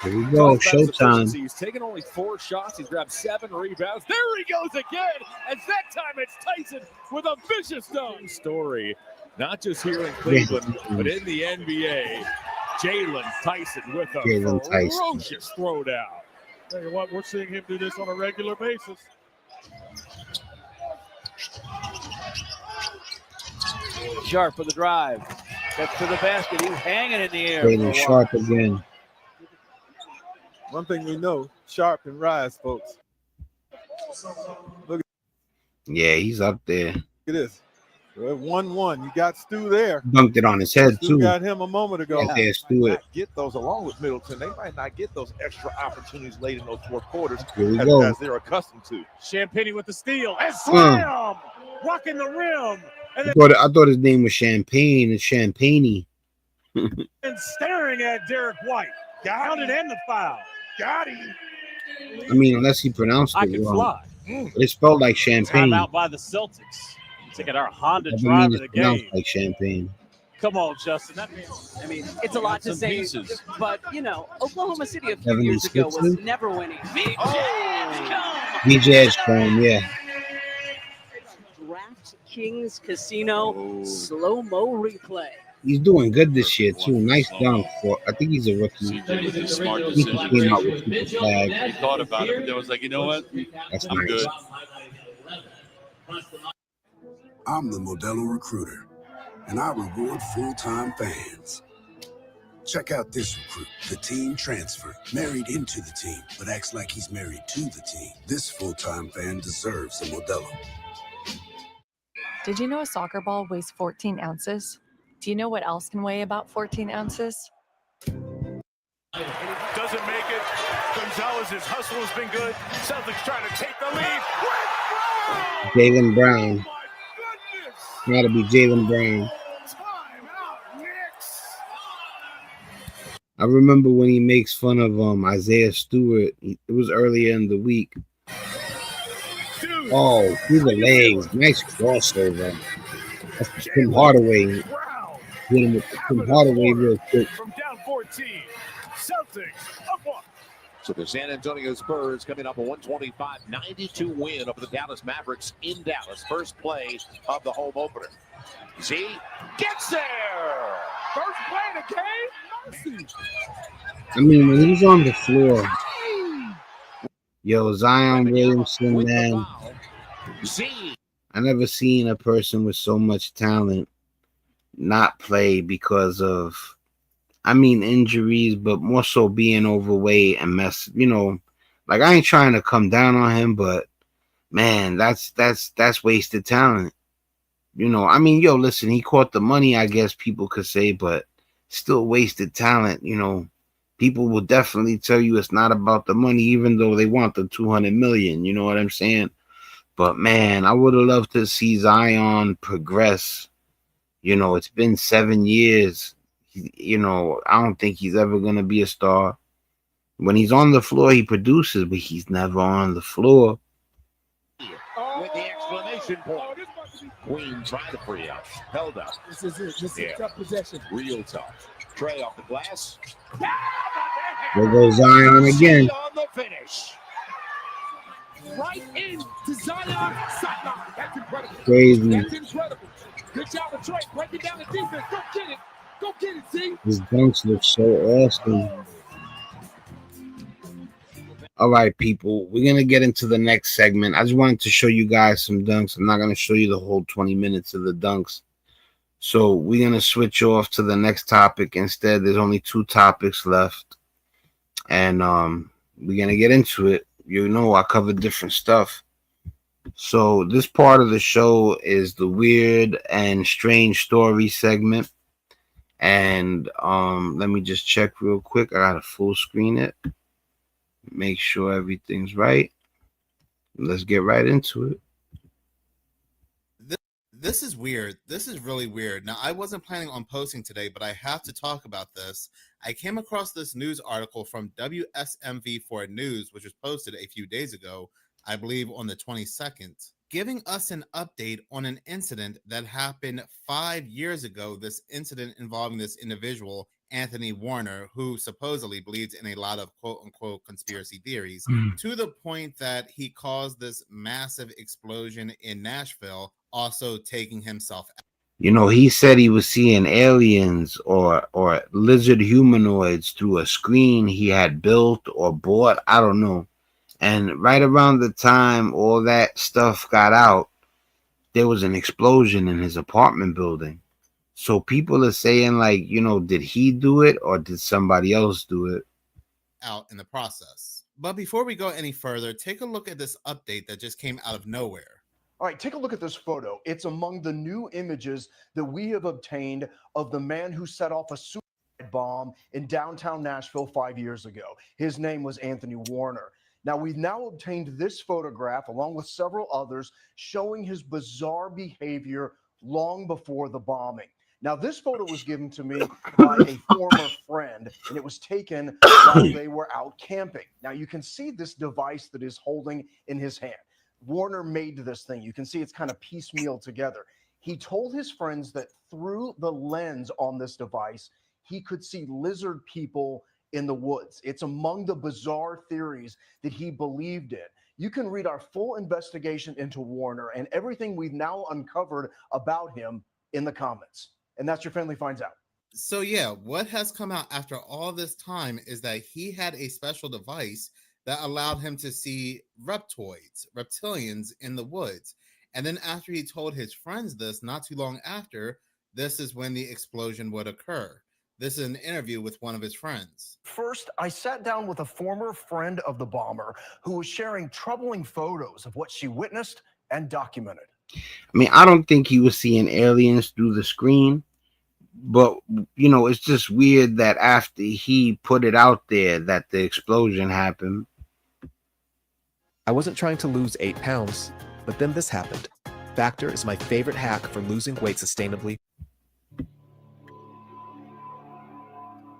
Here we go, showtime. He's taken only 4 shots. He's grabbed 7 rebounds. There he goes again. And that time it's Tyson with a vicious dunk. Story, not just here in Cleveland, but in the NBA. Jalen Tyson with a ferocious throwdown. Tell you what, we're seeing him do this on a regular basis. Sharp for the drive. Gets to the basket. He's hanging in the air. Jalen Sharp again. One thing we know, Sharp and rise, folks. Look Yeah, he's up there. at this. 1-1. You got Stu there. Dunked it on his head, Stu too. got him a moment ago. Right there, Stewart. Get those along with Middleton. They might not get those extra opportunities late in those fourth quarters Here we go. as they're accustomed to. Champagne with the steal and slam, rocking the rim. And I thought his name was Champagne. It's Champagne. And staring at Derek White. Got it and the foul. Got him. I mean, unless he pronounced I it can wrong. fly. But it's spelled like champagne. Timeout by the Celtics. Taking our Honda Doesn't drive mean of it's the pronounced game. like champagne. Come on, Justin. That means, I mean, it's a lot to some say, pieces. but you know, Oklahoma City a few years ago was 76ers? never winning. DJ Edgecombe, yeah. DraftKings Casino slow-mo replay. He's doing good this year too. Nice dunk for. I think he's a rookie. CJ with his smart He decision. came out with super flag. He thought about it, but then was like, you know what? That's I'm nice. good. I'm the Modelo Recruiter, and I reward full-time fans. Check out this recruit, the team transfer, married into the team, but acts like he's married to the team. This full-time fan deserves a Modelo. Did you know a soccer ball weighs 14 ounces? Do you know what else can weigh about 14 ounces? Doesn't make it. Gonzalez's hustle has been good. Celtics trying to take the lead. Jaylen Brown. Gotta be Jaylen Brown. I remember when he makes fun of Isaiah Stewart. It was earlier in the week. Oh, through the legs. Nice crossover. That's Tim Hardaway. Hit him with Tim Hardaway real quick. From down 14. Celtics up one. So the San Antonio Spurs coming up a 125-92 win over the Dallas Mavericks in Dallas. First play of the home opener. Z gets there. First play of the game. Mercy. I mean, when he's on the floor, yo, Zion Williamson, man. I never seen a person with so much talent not play because of, I mean, injuries, but more so being overweight and like I ain't trying to come down on him, but man, that's wasted talent. I mean, yo, listen, he caught the money, I guess people could say, but still wasted talent. People will definitely tell you it's not about the money, even though they want the 200 million. You know what I'm saying? But man, I would have loved to see Zion progress. It's been 7 years. I don't think he's ever going to be a star. When he's on the floor, he produces, but he's never on the floor. With the exclamation point. Queen trying to free up. Held up. This is it. This is tough possession. Real tough. Trey off the glass. There goes Zion again. On the finish. Right into Zion sideline. That's incredible. Crazy. That's incredible. Good job of Trey. Breaking down the defense. Go get it. Go get it, Z. His dunks look so awesome. All right, people. We're going to get into the next segment. I just wanted to show you guys some dunks. I'm not going to show you the whole 20 minutes of the dunks. So we're going to switch off to the next topic. Instead, there's only 2 topics left. And we're going to get into it. I cover different stuff. So this part of the show is the weird and strange story segment. And let me just check real quick. I got to full screen it. Make sure everything's right. Let's get right into it. This is weird. This is really weird. Now, I wasn't planning on posting today, but I have to talk about this. I came across this news article from WSMV4 News, which was posted a few days ago, I believe on the 22nd, giving us an update on an incident that happened 5 years ago. This incident involving this individual, Anthony Warner, who supposedly believes in a lot of quote-unquote conspiracy theories, to the point that he caused this massive explosion in Nashville, also taking himself out. He said he was seeing aliens or lizard humanoids through a screen he had built or bought. I don't know. And right around the time all that stuff got out, there was an explosion in his apartment building. So people are saying, like, did he do it or did somebody else do it? Out in the process. But before we go any further, take a look at this update that just came out of nowhere. All right, take a look at this photo. It's among the new images that we have obtained of the man who set off a suicide bomb in downtown Nashville 5 years ago. His name was Anthony Warner. Now, we've now obtained this photograph along with several others showing his bizarre behavior long before the bombing. Now, this photo was given to me by a former friend, and it was taken while they were out camping. Now, you can see this device that is holding in his hand. Warner made this thing. You can see it's kind of piecemeal together. He told his friends that through the lens on this device, he could see lizard people in the woods. It's among the bizarre theories that he believed in. You can read our full investigation into Warner and everything we've now uncovered about him in the comments. And that's your Family Finds Out. So yeah, what has come out after all this time is that he had a special device that allowed him to see reptilians in the woods. And then after he told his friends this, not too long after, this is when the explosion would occur. This is an interview with one of his friends. First, I sat down with a former friend of the bomber who was sharing troubling photos of what she witnessed and documented. I mean, I don't think he was seeing aliens through the screen, but, you know, it's just weird that after he put it out there that the explosion happened. I wasn't trying to lose 8 pounds, but then this happened. Factor is my favorite hack for losing weight sustainably.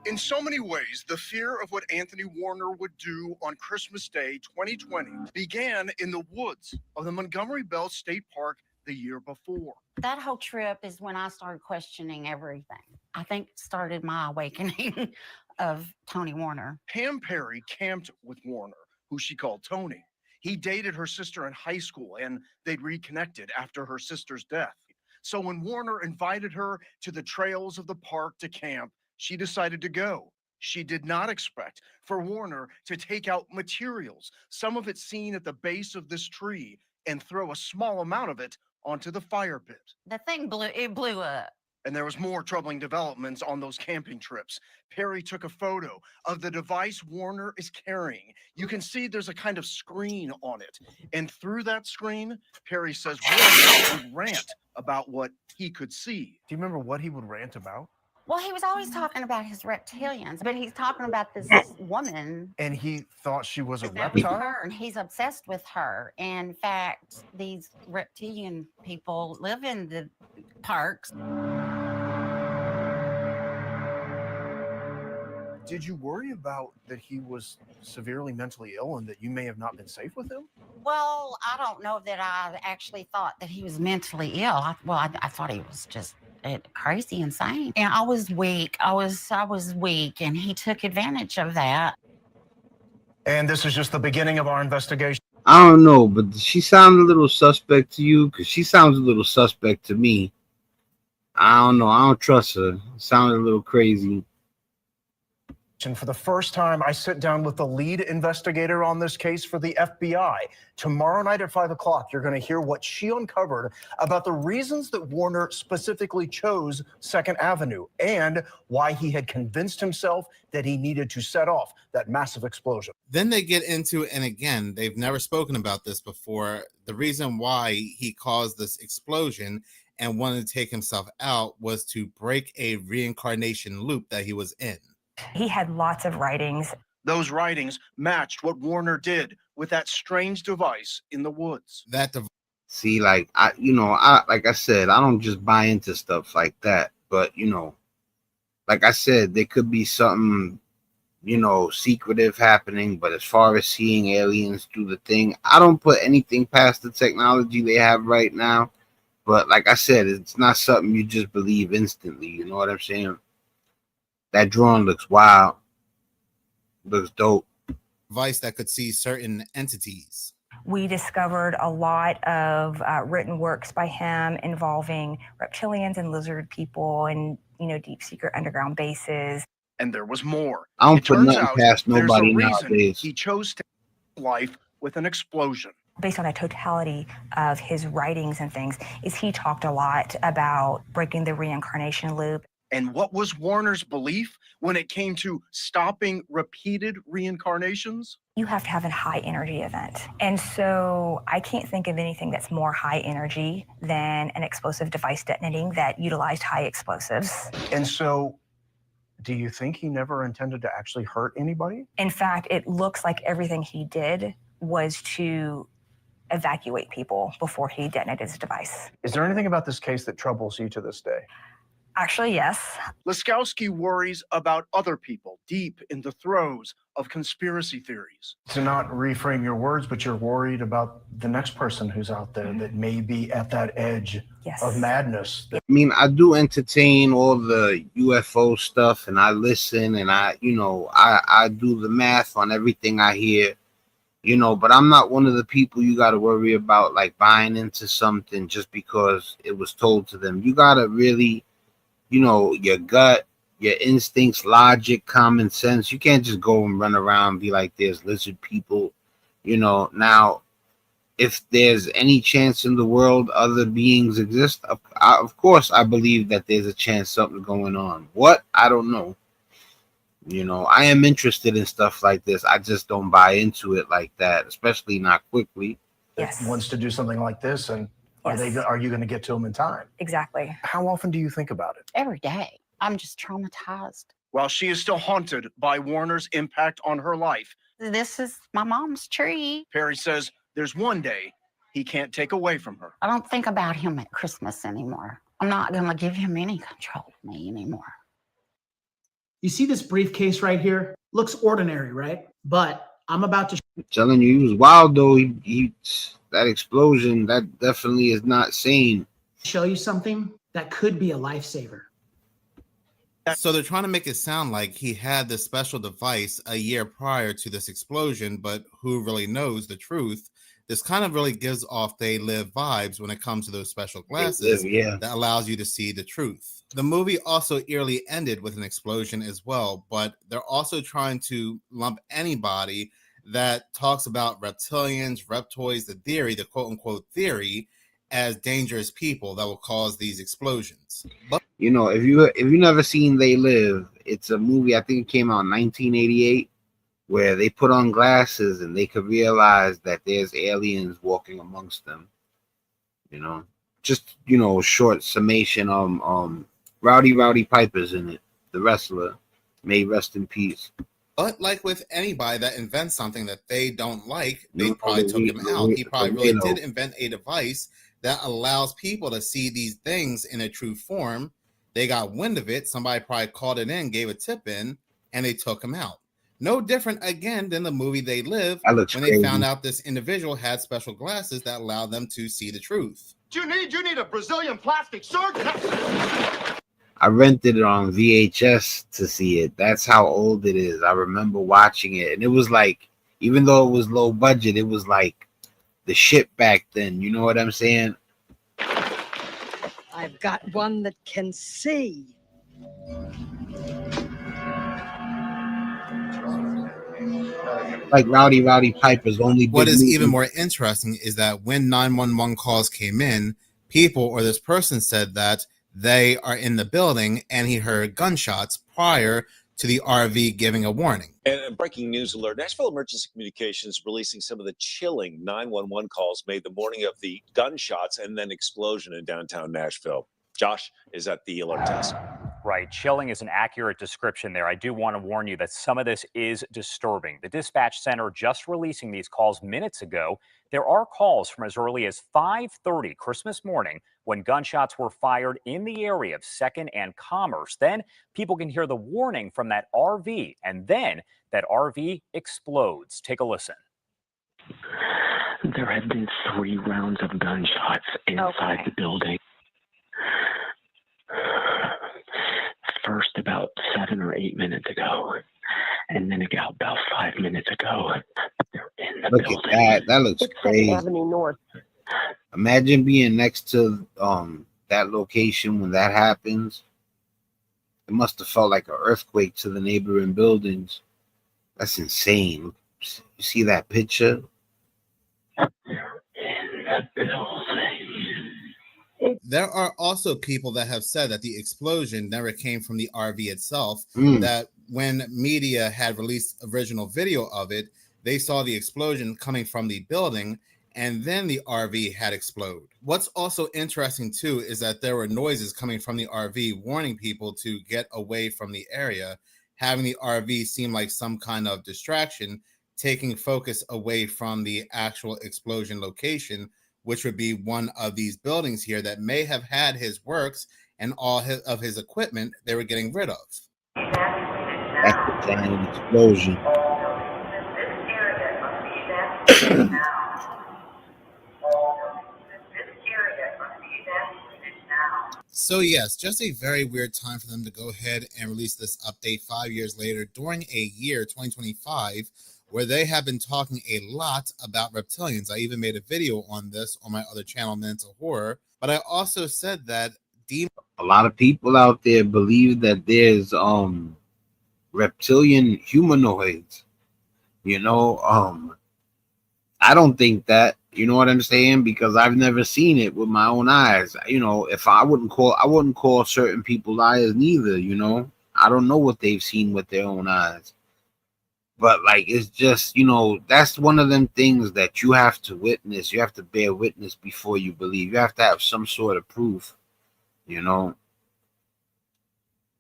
In so many ways, the fear of what Anthony Warner would do on Christmas Day 2020 began in the woods of the Montgomery Bell State Park the year before. That whole trip is when I started questioning everything. I think it started my awakening of Tony Warner. Pam Perry camped with Warner, who she called Tony. He dated her sister in high school, and they'd reconnected after her sister's death. So when Warner invited her to the trails of the park to camp, she decided to go. She did not expect for Warner to take out materials, some of it seen at the base of this tree, and throw a small amount of it onto the fire pit. The thing blew up. And there was more troubling developments on those camping trips. Perry took a photo of the device Warner is carrying. You can see there's a kind of screen on it. And through that screen, Perry says Warner would rant about what he could see. Do you remember what he would rant about? Well, he was always talking about his reptilians, but he's talking about this woman. And he thought she was a That was reptile? her, and he's obsessed with her. In fact, these reptilian people live in the parks. Did you worry about that he was severely mentally ill and that you may have not been safe with him? Well, I don't know that I actually thought that he was mentally ill. I thought he was just crazy, insane. And I was weak. I was weak, and he took advantage of that. And this is just the beginning of our investigation. I don't know, but she sounds a little suspect to you? Because she sounds a little suspect to me. I don't know. I don't trust her. Sounded a little crazy. And for the first time, I sit down with the lead investigator on this case for the FBI. Tomorrow night at 5 o'clock, you're going to hear what she uncovered about the reasons that Warner specifically chose 2nd Avenue and why he had convinced himself that he needed to set off that massive explosion. Then they get into, and again, they've never spoken about this before, the reason why he caused this explosion and wanted to take himself out was to break a reincarnation loop that he was in. He had lots of writings. Those writings matched what Warner did with that strange device in the woods. See, like I said, I don't just buy into stuff like that. But like I said, there could be something, secretive happening. But as far as seeing aliens through the thing, I don't put anything past the technology they have right now. But like I said, it's not something you just believe instantly. You know what I'm saying? That drawing looks wild. Looks dope. Device that could see certain entities. We discovered a lot of written works by him involving reptilians and lizard people and, deep secret underground bases. And there was more. I don't It put turns nothing out past there's a nobody reason nowadays. he chose to end life with an explosion. Based on the totality of his writings and things, is he talked a lot about breaking the reincarnation loop. And what was Warner's belief when it came to stopping repeated reincarnations? You have to have a high energy event. And so I can't think of anything that's more high energy than an explosive device detonating that utilized high explosives. And so do you think he never intended to actually hurt anybody? In fact, it looks like everything he did was to evacuate people before he detonated his device. Is there anything about this case that troubles you to this day? Actually, yes. Laskowski worries about other people deep in the throes of conspiracy theories. To not reframe your words, but you're worried about the next person who's out there that may be at that edge of madness. I mean, I do entertain all the UFO stuff, and I listen, and I do the math on everything I hear, but I'm not one of the people you got to worry about like buying into something just because it was told to them. You got to really, your gut, your instincts, logic, common sense. You can't just go and run around and be like, there's lizard people, Now, if there's any chance in the world other beings exist, of course, I believe that there's a chance something's going on. What? I don't know. I am interested in stuff like this. I just don't buy into it like that, especially not quickly. Yes. Wants to do something like this, and are you going to get to them in time? Exactly. How often do you think about it? Every day. I'm just traumatized. While she is still haunted by Warner's impact on her life, This is my mom's tree. Perry says there's one day he can't take away from her. I don't think about him at Christmas anymore. I'm not going to give him any control of me anymore. You see this briefcase right here? Looks ordinary, right? But I'm about to I'm telling you, he was wild though. He that explosion, that definitely is not sane. show you something that could be a lifesaver. So they're trying to make it sound like he had this special device a year prior to this explosion, but who really knows the truth? This kind of really gives off They Live vibes when it comes to those special glasses that allows you to see the truth. The movie also eerily ended with an explosion as well, but they're also trying to lump anybody that talks about reptilians, reptoids, the quote-unquote theory, as dangerous people that will cause these explosions. But if you never seen They Live, it's a movie, I think it came out in 1988, where they put on glasses and they could realize that there's aliens walking amongst them. Just short summation. Rowdy Piper's in it, the wrestler. May rest in peace. But like with anybody that invents something that they don't like, they probably took him out. He probably really did invent a device that allows people to see these things in a true form. They got wind of it. Somebody probably called it in, gave a tip in, and they took him out. No different, again, than the movie They Live, when they found out this individual had special glasses that allowed them to see the truth. You need a Brazilian plastic surgeon. I rented it on VHS to see it. That's how old it is. I remember watching it, and it was like, even though it was low budget, it was like the shit back then. You know what I'm saying? I've got one that can see. Like Rowdy Piper's only. What is even more interesting is that when 911 calls came in, people or this person said that they are in the building and he heard gunshots prior to the RV giving a warning. And a breaking news alert, Nashville Emergency Communications releasing some of the chilling 911 calls made the morning of the gunshots and then explosion in downtown Nashville. Josh is at the alert desk. Right. Chilling is an accurate description there. I do want to warn you that some of this is disturbing. The dispatch center just releasing these calls minutes ago. There are calls from as early as 5:30 Christmas morning when gunshots were fired in the area of 2nd and Commerce. Then people can hear the warning from that RV, and then that RV explodes. Take a listen. There had been 3 rounds of gunshots inside the building. First about 7 or 8 minutes ago, and then about 5 minutes ago. They're in the Look building. at that. That looks crazy. Avenue North. Imagine being next to that location when that happens. It must have felt like an earthquake to the neighboring buildings. That's insane. You see that picture? In the building. There are also people that have said that the explosion never came from the RV itself, that when media had released original video of it, they saw the explosion coming from the building, and then the RV had exploded. What's also interesting, too, is that there were noises coming from the RV warning people to get away from the area, having the RV seem like some kind of distraction, taking focus away from the actual explosion location, which would be one of these buildings here that may have had his works and all of his equipment they were getting rid of. That's a giant explosion. So yes, just a very weird time for them to go ahead and release this update 5 years later during a year 2025 where they have been talking a lot about reptilians. I even made a video on this on my other channel, Mental Horror, but I also said that a lot of people out there believe that there's reptilian humanoids. You know, I don't think that, you know what I'm saying, because I've never seen it with my own eyes. You know, if I wouldn't call certain people liars neither, you know. I don't know what they've seen with their own eyes. But like, it's just, you know, that's one of them things that you have to witness. You have to bear witness before you believe. You have to have some sort of proof, you know.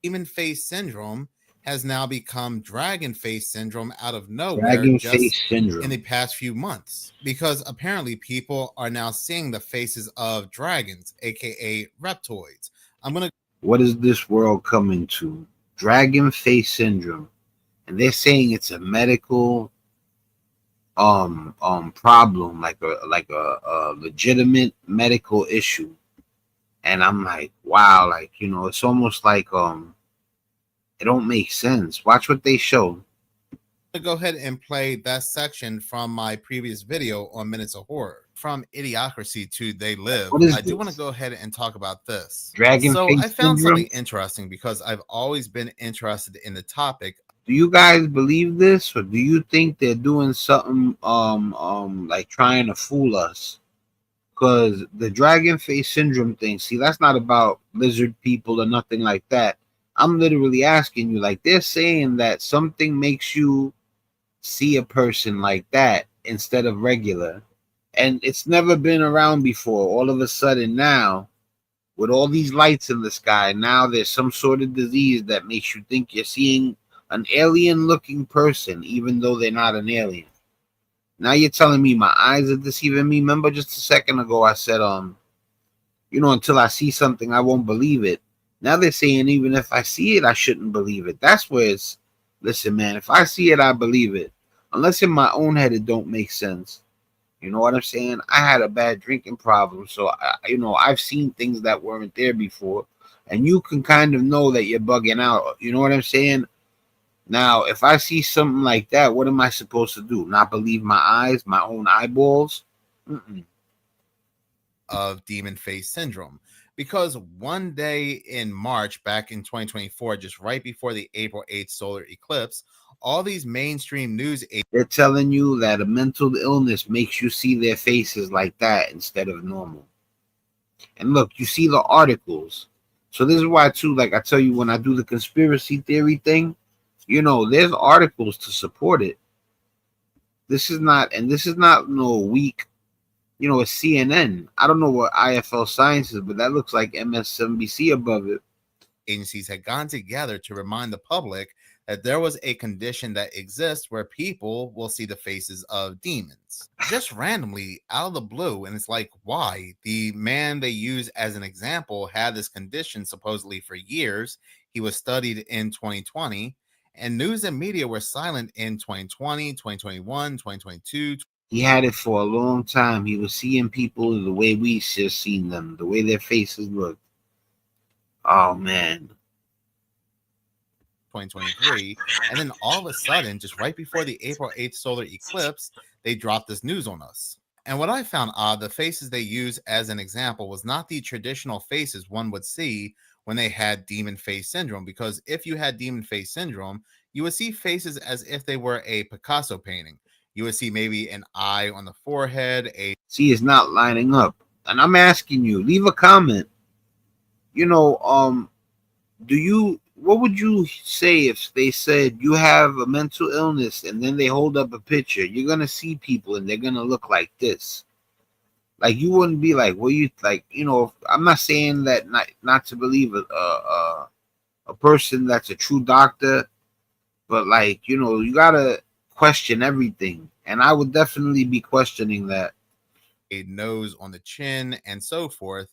demon face syndrome has now become dragon face syndrome out of nowhere Dragon just face syndrome. in the past few months, because apparently people are now seeing the faces of dragons, aka reptoids. What is this world coming to? Dragon face syndrome. And they're saying it's a medical problem, like a legitimate medical issue. And I'm like, wow, like, you know, it's almost like it don't make sense. Watch what they show. To go ahead and play that section from my previous video on Minutes of Horror. From Idiocracy to They Live, I do want to go ahead and talk about this. Dragon So face I found syndrome? something interesting because I've always been interested in the topic. Do you guys believe this, or do you think they're doing something like trying to fool us? Because the dragon face syndrome thing, see, that's not about lizard people or nothing like that. I'm literally asking you, like, they're saying that something makes you see a person like that instead of regular, and it's never been around before. All of a sudden now, with all these lights in the sky, now there's some sort of disease that makes you think you're seeing an alien looking person even though they're not an alien. Now you're telling me my eyes are deceiving me. Remember just a second ago I said you know, until I see something I won't believe it. Now they're saying even if I see it I shouldn't believe it. That's where it's, listen man, if I see it I believe it, unless in my own head it don't make sense. You know what I'm saying? I had a bad drinking problem, so you know, I've seen things that weren't there before, and you can kind of know that you're bugging out. You know what I'm saying? Now, if I see something like that, what am I supposed to do? Not believe my eyes, my own eyeballs? Of demon face syndrome, because one day in March back in 2024, just right before the April 8th solar eclipse, all these mainstream news they're telling you that a mental illness makes you see their faces like that instead of normal. And look, you see the articles. So this is why too, like I tell you, when I do the conspiracy theory thing, you know, there's articles to support it. This is not no weak, you know, it's CNN. I don't know what IFL Science is, but that looks like MSNBC above it. Agencies had gone together to remind the public that there was a condition that exists where people will see the faces of demons just randomly out of the blue. And it's like, why? The man they use as an example had this condition supposedly for years. He was studied in 2020, and news and media were silent in 2020, 2021, 2022. He had it for a long time. He was seeing people the way we just seen them, the way their faces looked. Oh man. 2023, and then all of a sudden, just right before the April 8th solar eclipse, they dropped this news on us. And what I found odd, the faces they use as an example was not the traditional faces one would see when they had demon face syndrome, because if you had demon face syndrome, you would see faces as if they were a Picasso painting. You would see maybe an eye on the forehead. See, it's not lining up. And I'm asking you, leave a comment. You know, what would you say if they said you have a mental illness and then they hold up a picture? You're gonna see people and they're gonna look like this. Like, you wouldn't be like, well, you like, you know, I'm not saying that not to believe a person that's a true doctor, but like, you know, you gotta question everything, and I would definitely be questioning that. A nose on the chin and so forth.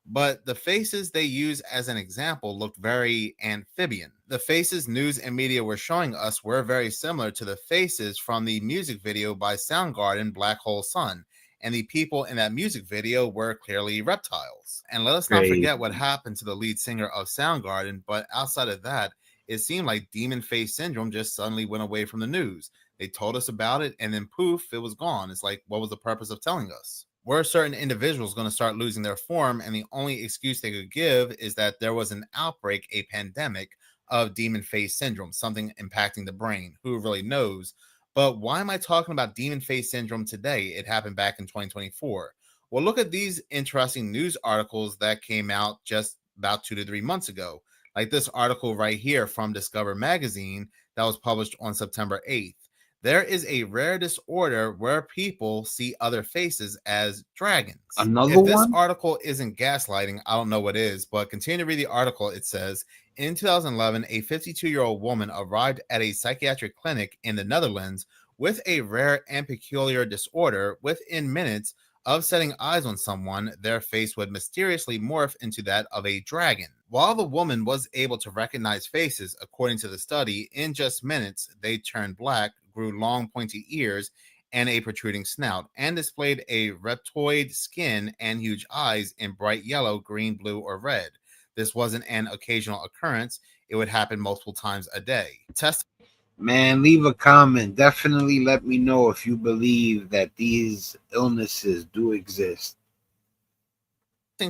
but the faces they use as an example looked very amphibian. The faces news and media were showing us were very similar to the faces from the music video by Soundgarden, Black Hole Sun, and the people in that music video were clearly reptiles. And let us not forget what happened to the lead singer of Soundgarden, but outside of that, it seemed like demon face syndrome just suddenly went away from the news. They told us about it, and then poof, it was gone. It's like, what was the purpose of telling us? Were certain individuals going to start losing their form, and the only excuse they could give is that there was an outbreak, a pandemic of demon face syndrome, something impacting the brain. Who really knows? But why am I talking about demon face syndrome today? It happened back in 2024. Well, look at these interesting news articles that came out just about 2 to 3 months ago. Like this article right here from Discover Magazine that was published on September 8th. There is a rare disorder where people see other faces as dragons. Another If this one? article isn't gaslighting, I don't know what is, but continue to read the article. It says, in 2011, a 52-year-old woman arrived at a psychiatric clinic in the Netherlands with a rare and peculiar disorder. Within minutes of setting eyes on someone, their face would mysteriously morph into that of a dragon. While the woman was able to recognize faces, according to the study, in just minutes, they turned black, grew long pointy ears and a protruding snout, and displayed a reptoid skin and huge eyes in bright yellow, green, blue, or red. This wasn't an occasional occurrence. It would happen multiple times a day. Man, leave a comment. Definitely let me know if you believe that these illnesses do exist.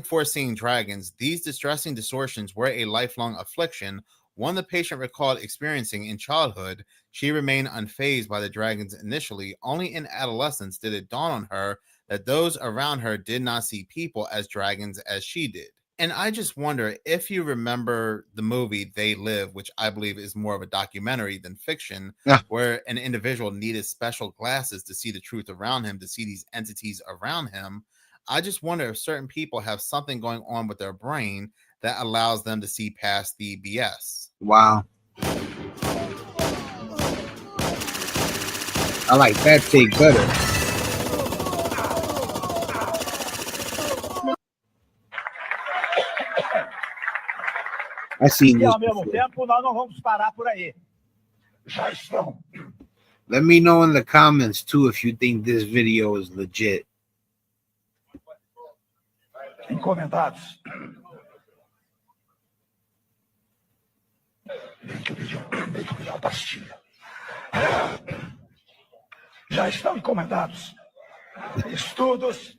For seeing dragons, these distressing distortions were a lifelong affliction, one the patient recalled experiencing in childhood. She remained unfazed by the dragons initially. Only in adolescence did it dawn on her that those around her did not see people as dragons as she did. And I just wonder if you remember the movie They Live, which I believe is more of a documentary than fiction, where an individual needed special glasses to see the truth around him, to see these entities around him. I just wonder if certain people have something going on with their brain that allows them to see past the BS. Wow. I like that take better. I seen this before. Let me know in the comments too if you think this video is legit. Encomendados. Já estão encomendados estudos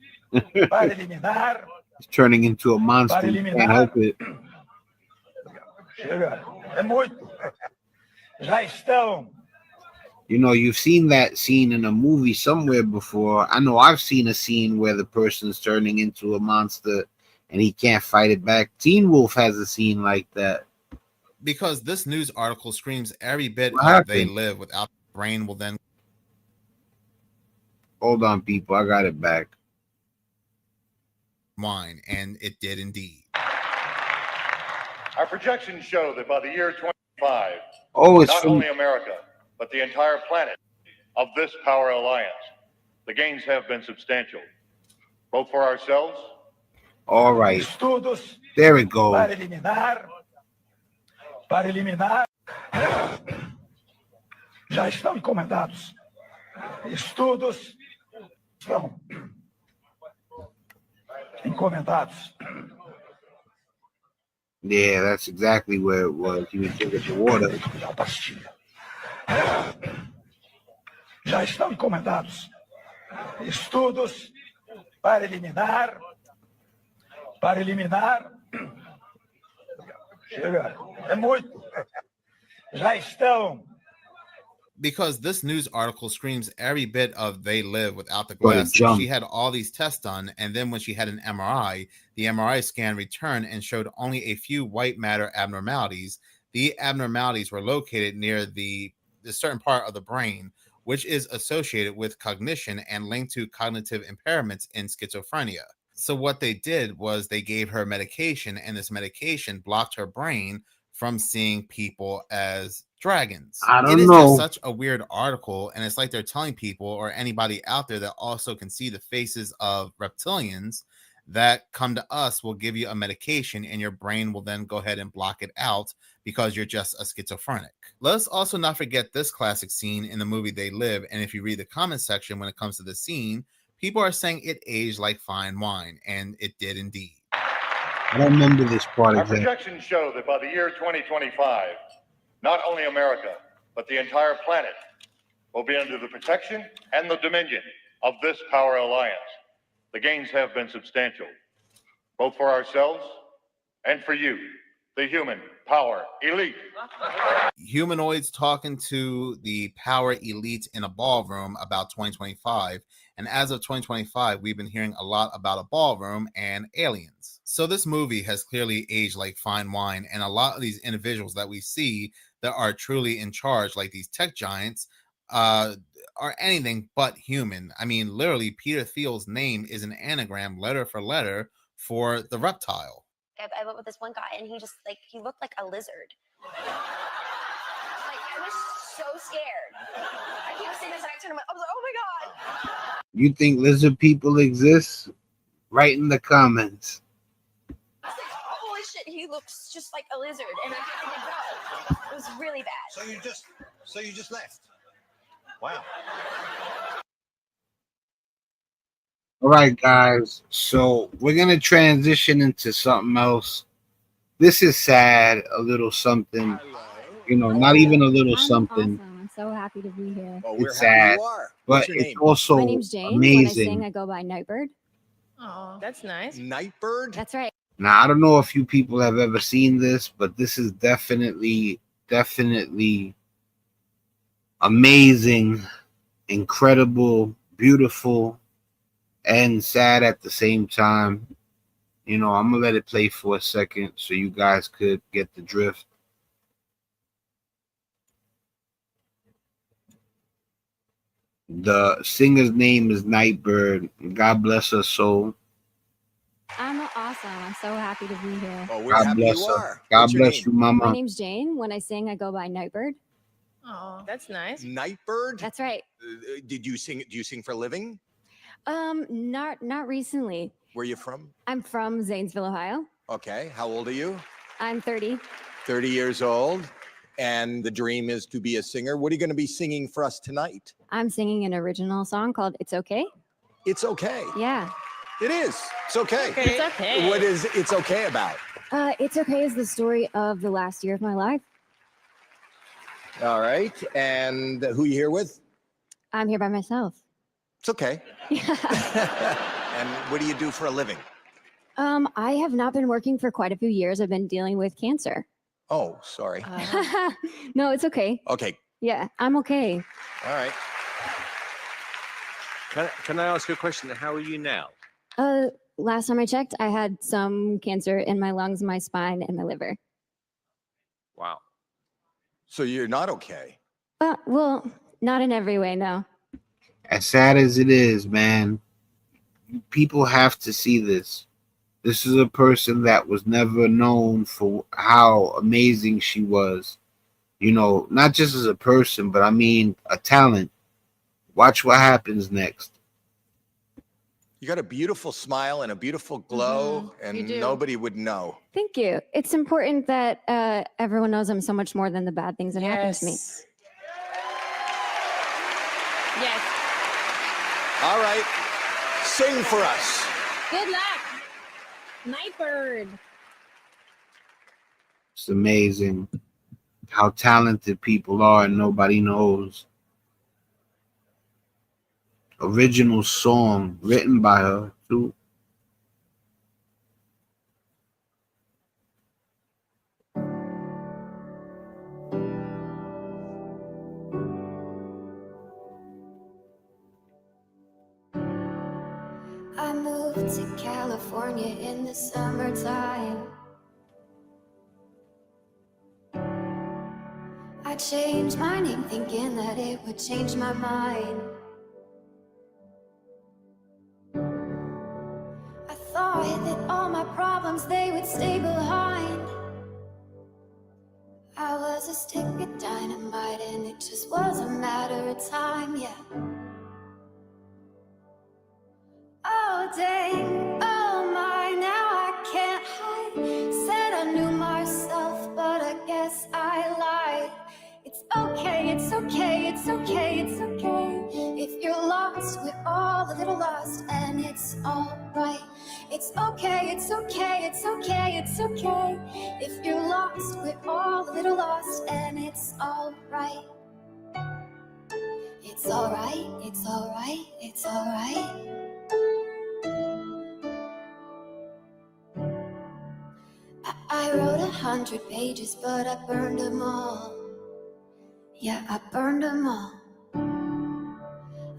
para eliminar. It's turning into a monster. You can't help it. Chega, é muito. Já estão. You know, you've seen that scene in a movie somewhere before. I know I've seen a scene where the person's turning into a monster and he can't fight it back. Teen Wolf has a scene like that. Because this news article screams every bit of They Live without the brain will then. Hold on, people. I got it back. Mine, and it did indeed. Our projections show that by the year 2025, not only America, but the entire planet of this power alliance, the gains have been substantial, both for ourselves. All right. There it goes. Para eliminar. Já estão encomendados estudos. Estão encomendados. Yeah, that's exactly where it was. He was drinking the water. Já estão encomendados estudos para eliminar. Para eliminar. Chega, é muito. Já estão. Because this news article screams every bit of They Live without the glasses. She had all these tests done, and then when she had an MRI, the MRI scan returned and showed only a few white matter abnormalities. The abnormalities were located near the certain part of the brain, which is associated with cognition and linked to cognitive impairments in schizophrenia. So what they did was they gave her medication, and this medication blocked her brain from seeing people as dragons. I don't know. It is just such a weird article, and it's like they're telling people or anybody out there that also can see the faces of reptilians that come to us will give you a medication and your brain will then go ahead and block it out because you're just a schizophrenic. Let's also not forget this classic scene in the movie They Live. And if you read the comment section when it comes to the scene, people are saying it aged like fine wine, and it did indeed. I don't remember this part Our exactly. projections show that by the year 2025, not only America, but the entire planet will be under the protection and the dominion of this power alliance. The gains have been substantial, both for ourselves and for you, the human power elite. Humanoids talking to the power elite in a ballroom about 2025. And as of 2025, we've been hearing a lot about a ballroom and aliens. So this movie has clearly aged like fine wine. And a lot of these individuals that we see that are truly in charge, like these tech giants, are anything but human. I mean, literally, Peter Thiel's name is an anagram, letter for letter, for the reptile. I went with this one guy, and he just he looked like a lizard. I was so scared. He was saying this accent. I was like, oh my god. You think lizard people exist? Write in the comments. I was like, holy shit, he looks just like a lizard, and I had to go. It was really bad. So you just left? Wow. All right, guys. So we're going to transition into something else. This is sad, a little something. You know, not even a little something. Awesome. I'm so happy to be here. Oh, we're It's happy sad, you are. but What's your it's name? also My name's Jane. amazing. When I sing, I go by Nightbirde. Oh, that's nice. Nightbirde? That's right. Now, I don't know if you people have ever seen this, but this is definitely amazing, incredible, beautiful, and sad at the same time. You know, I'm going to let it play for a second so you guys could get the drift. The singer's name is Nightbirde. God bless her soul. I'm awesome. I'm so happy to be here. Oh, we're God happy bless you her. are. God What's your bless name? you, mama. My name's Jane. When I sing, I go by Nightbirde. Oh, that's nice. Nightbirde? That's right. Did you sing? Do you sing for a living? Not recently. Where are you from? I'm from Zanesville, Ohio. Okay. How old are you? I'm 30. 30 years old. And the dream is to be a singer. What are you going to be singing for us tonight? I'm singing an original song called It's Okay. It's okay. Yeah. It is. It's okay. It's okay. What is It's okay about? It's Okay is the story of the last year of my life. All right. And who you here with? I'm here by myself. It's okay. And what do you do for a living? I have not been working for quite a few years. I've been dealing with cancer. Oh, sorry. No, it's okay. Okay. Yeah, I'm okay. All right. Can I ask you a question? How are you now? Last time I checked, I had some cancer in my lungs, my spine, and my liver. Wow. So you're not okay? Well, not in every way, no. As sad as it is, man, people have to see this. This is a person that was never known for how amazing she was. You know, not just as a person, but I mean a talent. Watch what happens next. You got a beautiful smile and a beautiful glow, and nobody would know. Thank you. It's important that everyone knows I'm so much more than the bad things that happen to me. Yes. All right. Sing for us. Good luck. Nightbirde. It's amazing how talented people are and nobody knows. Original song written by her too. I moved to California in the summertime. I changed my name thinking that it would change my mind. I thought that all my problems, they would stay behind. I was a stick of dynamite and it just was a matter of time, yeah. Oh dang, oh my it's okay, it's okay, it's okay. If you're lost, we're all a little lost, and it's alright. It's okay, it's okay, it's okay, it's okay. If you're lost, we're all a little lost, and it's alright. It's alright, it's alright, it's alright. I wrote 100 pages, but I burned them all. Yeah, I burned them all.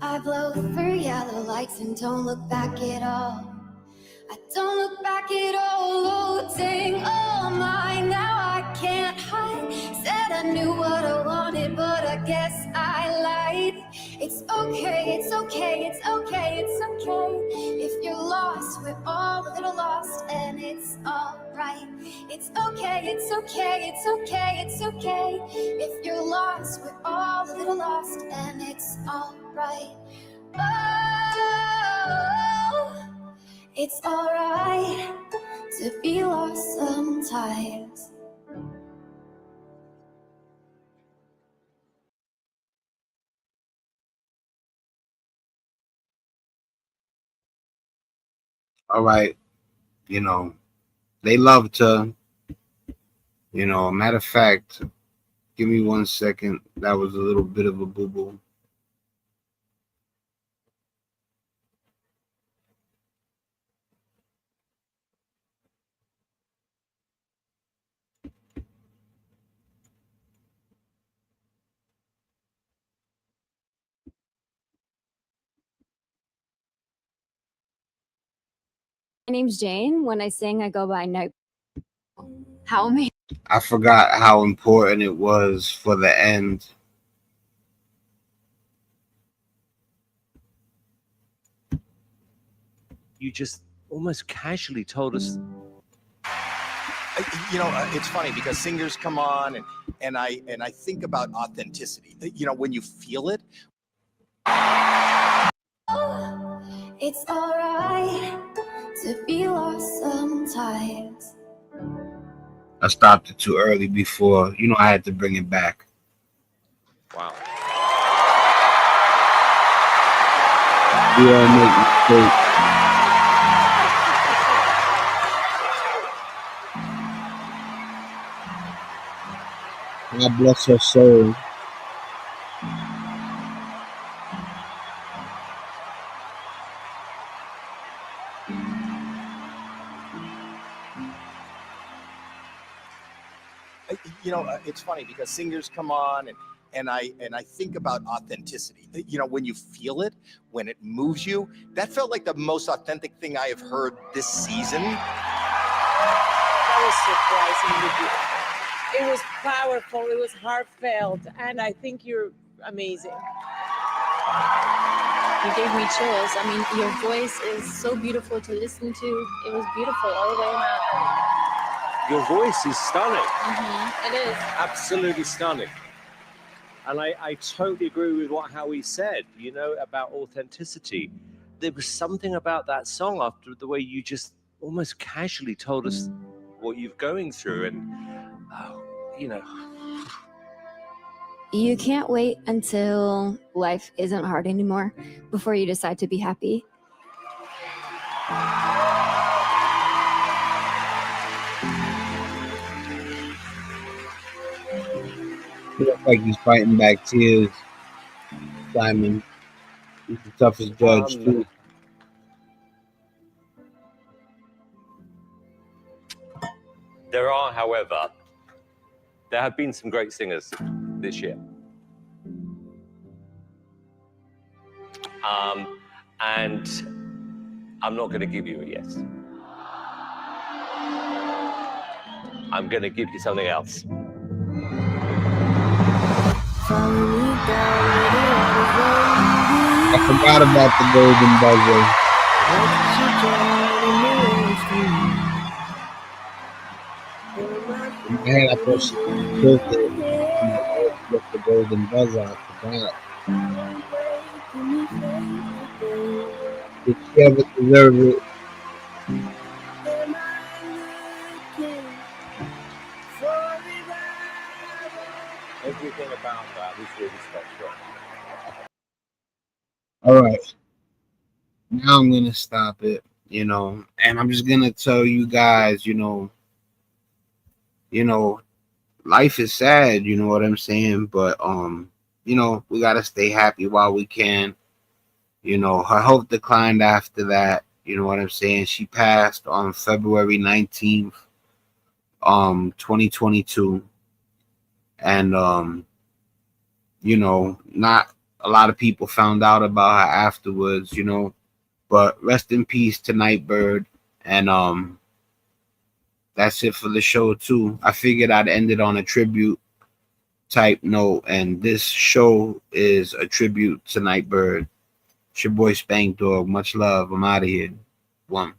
I blow through yellow lights and don't look back at all. I don't look back at all. Oh, dang, oh my, now I can't hide. Said I knew what I wanted, but I guess I lied. It's okay, it's okay, it's okay, it's okay. If you're lost, we're all a little lost, and it's alright. It's okay, it's okay, it's okay, it's okay. If you're lost, we're all a little lost, and it's alright. Oh, it's alright to be lost sometimes. All right, they love to, matter of fact, give me 1 second. That was a little bit of a boo-boo. My name's Jane. When I sing, I go by Night. How amazing. I forgot how important it was for the end. You just almost casually told us. It's funny because singers come on and I think about authenticity. When you feel it. It's alright to be lost sometimes. I stopped it too early before, I had to bring it back. Wow. We all make mistakes. God bless her soul. It's funny because singers come on and I think about authenticity. When you feel it, when it moves you, that felt like the most authentic thing I have heard this season. That was surprisingly good. It was powerful, it was heartfelt, and I think you're amazing. You gave me chills. I mean, your voice is so beautiful to listen to. It was beautiful all the way around. Your voice is stunning. It is. Absolutely stunning. And I totally agree with what Howie said, about authenticity. There was something about that song after the way you just almost casually told us what you're going through. And, You can't wait until life isn't hard anymore before you decide to be happy. He looks like he's fighting back tears. Simon, he's the toughest judge too. there have been some great singers this year. And I'm not going to give you a yes. I'm going to give you something else. I forgot about the golden buzzer. In my head, I thought she killed it. With the golden buzzer, I forgot. Did she ever deserve it? everything about that was really special. All right. Now I'm gonna stop it, and I'm just gonna tell you guys, life is sad, you know what I'm saying? But we gotta stay happy while we can. Her health declined after that, you know what I'm saying? She passed on February 19th, 2022. And not a lot of people found out about her afterwards, But rest in peace to Nightbirde. And that's it for the show too. I figured I'd end it on a tribute type note, and this show is a tribute to Nightbirde. It's your boy Spank Dog. Much love. I'm out of here. One.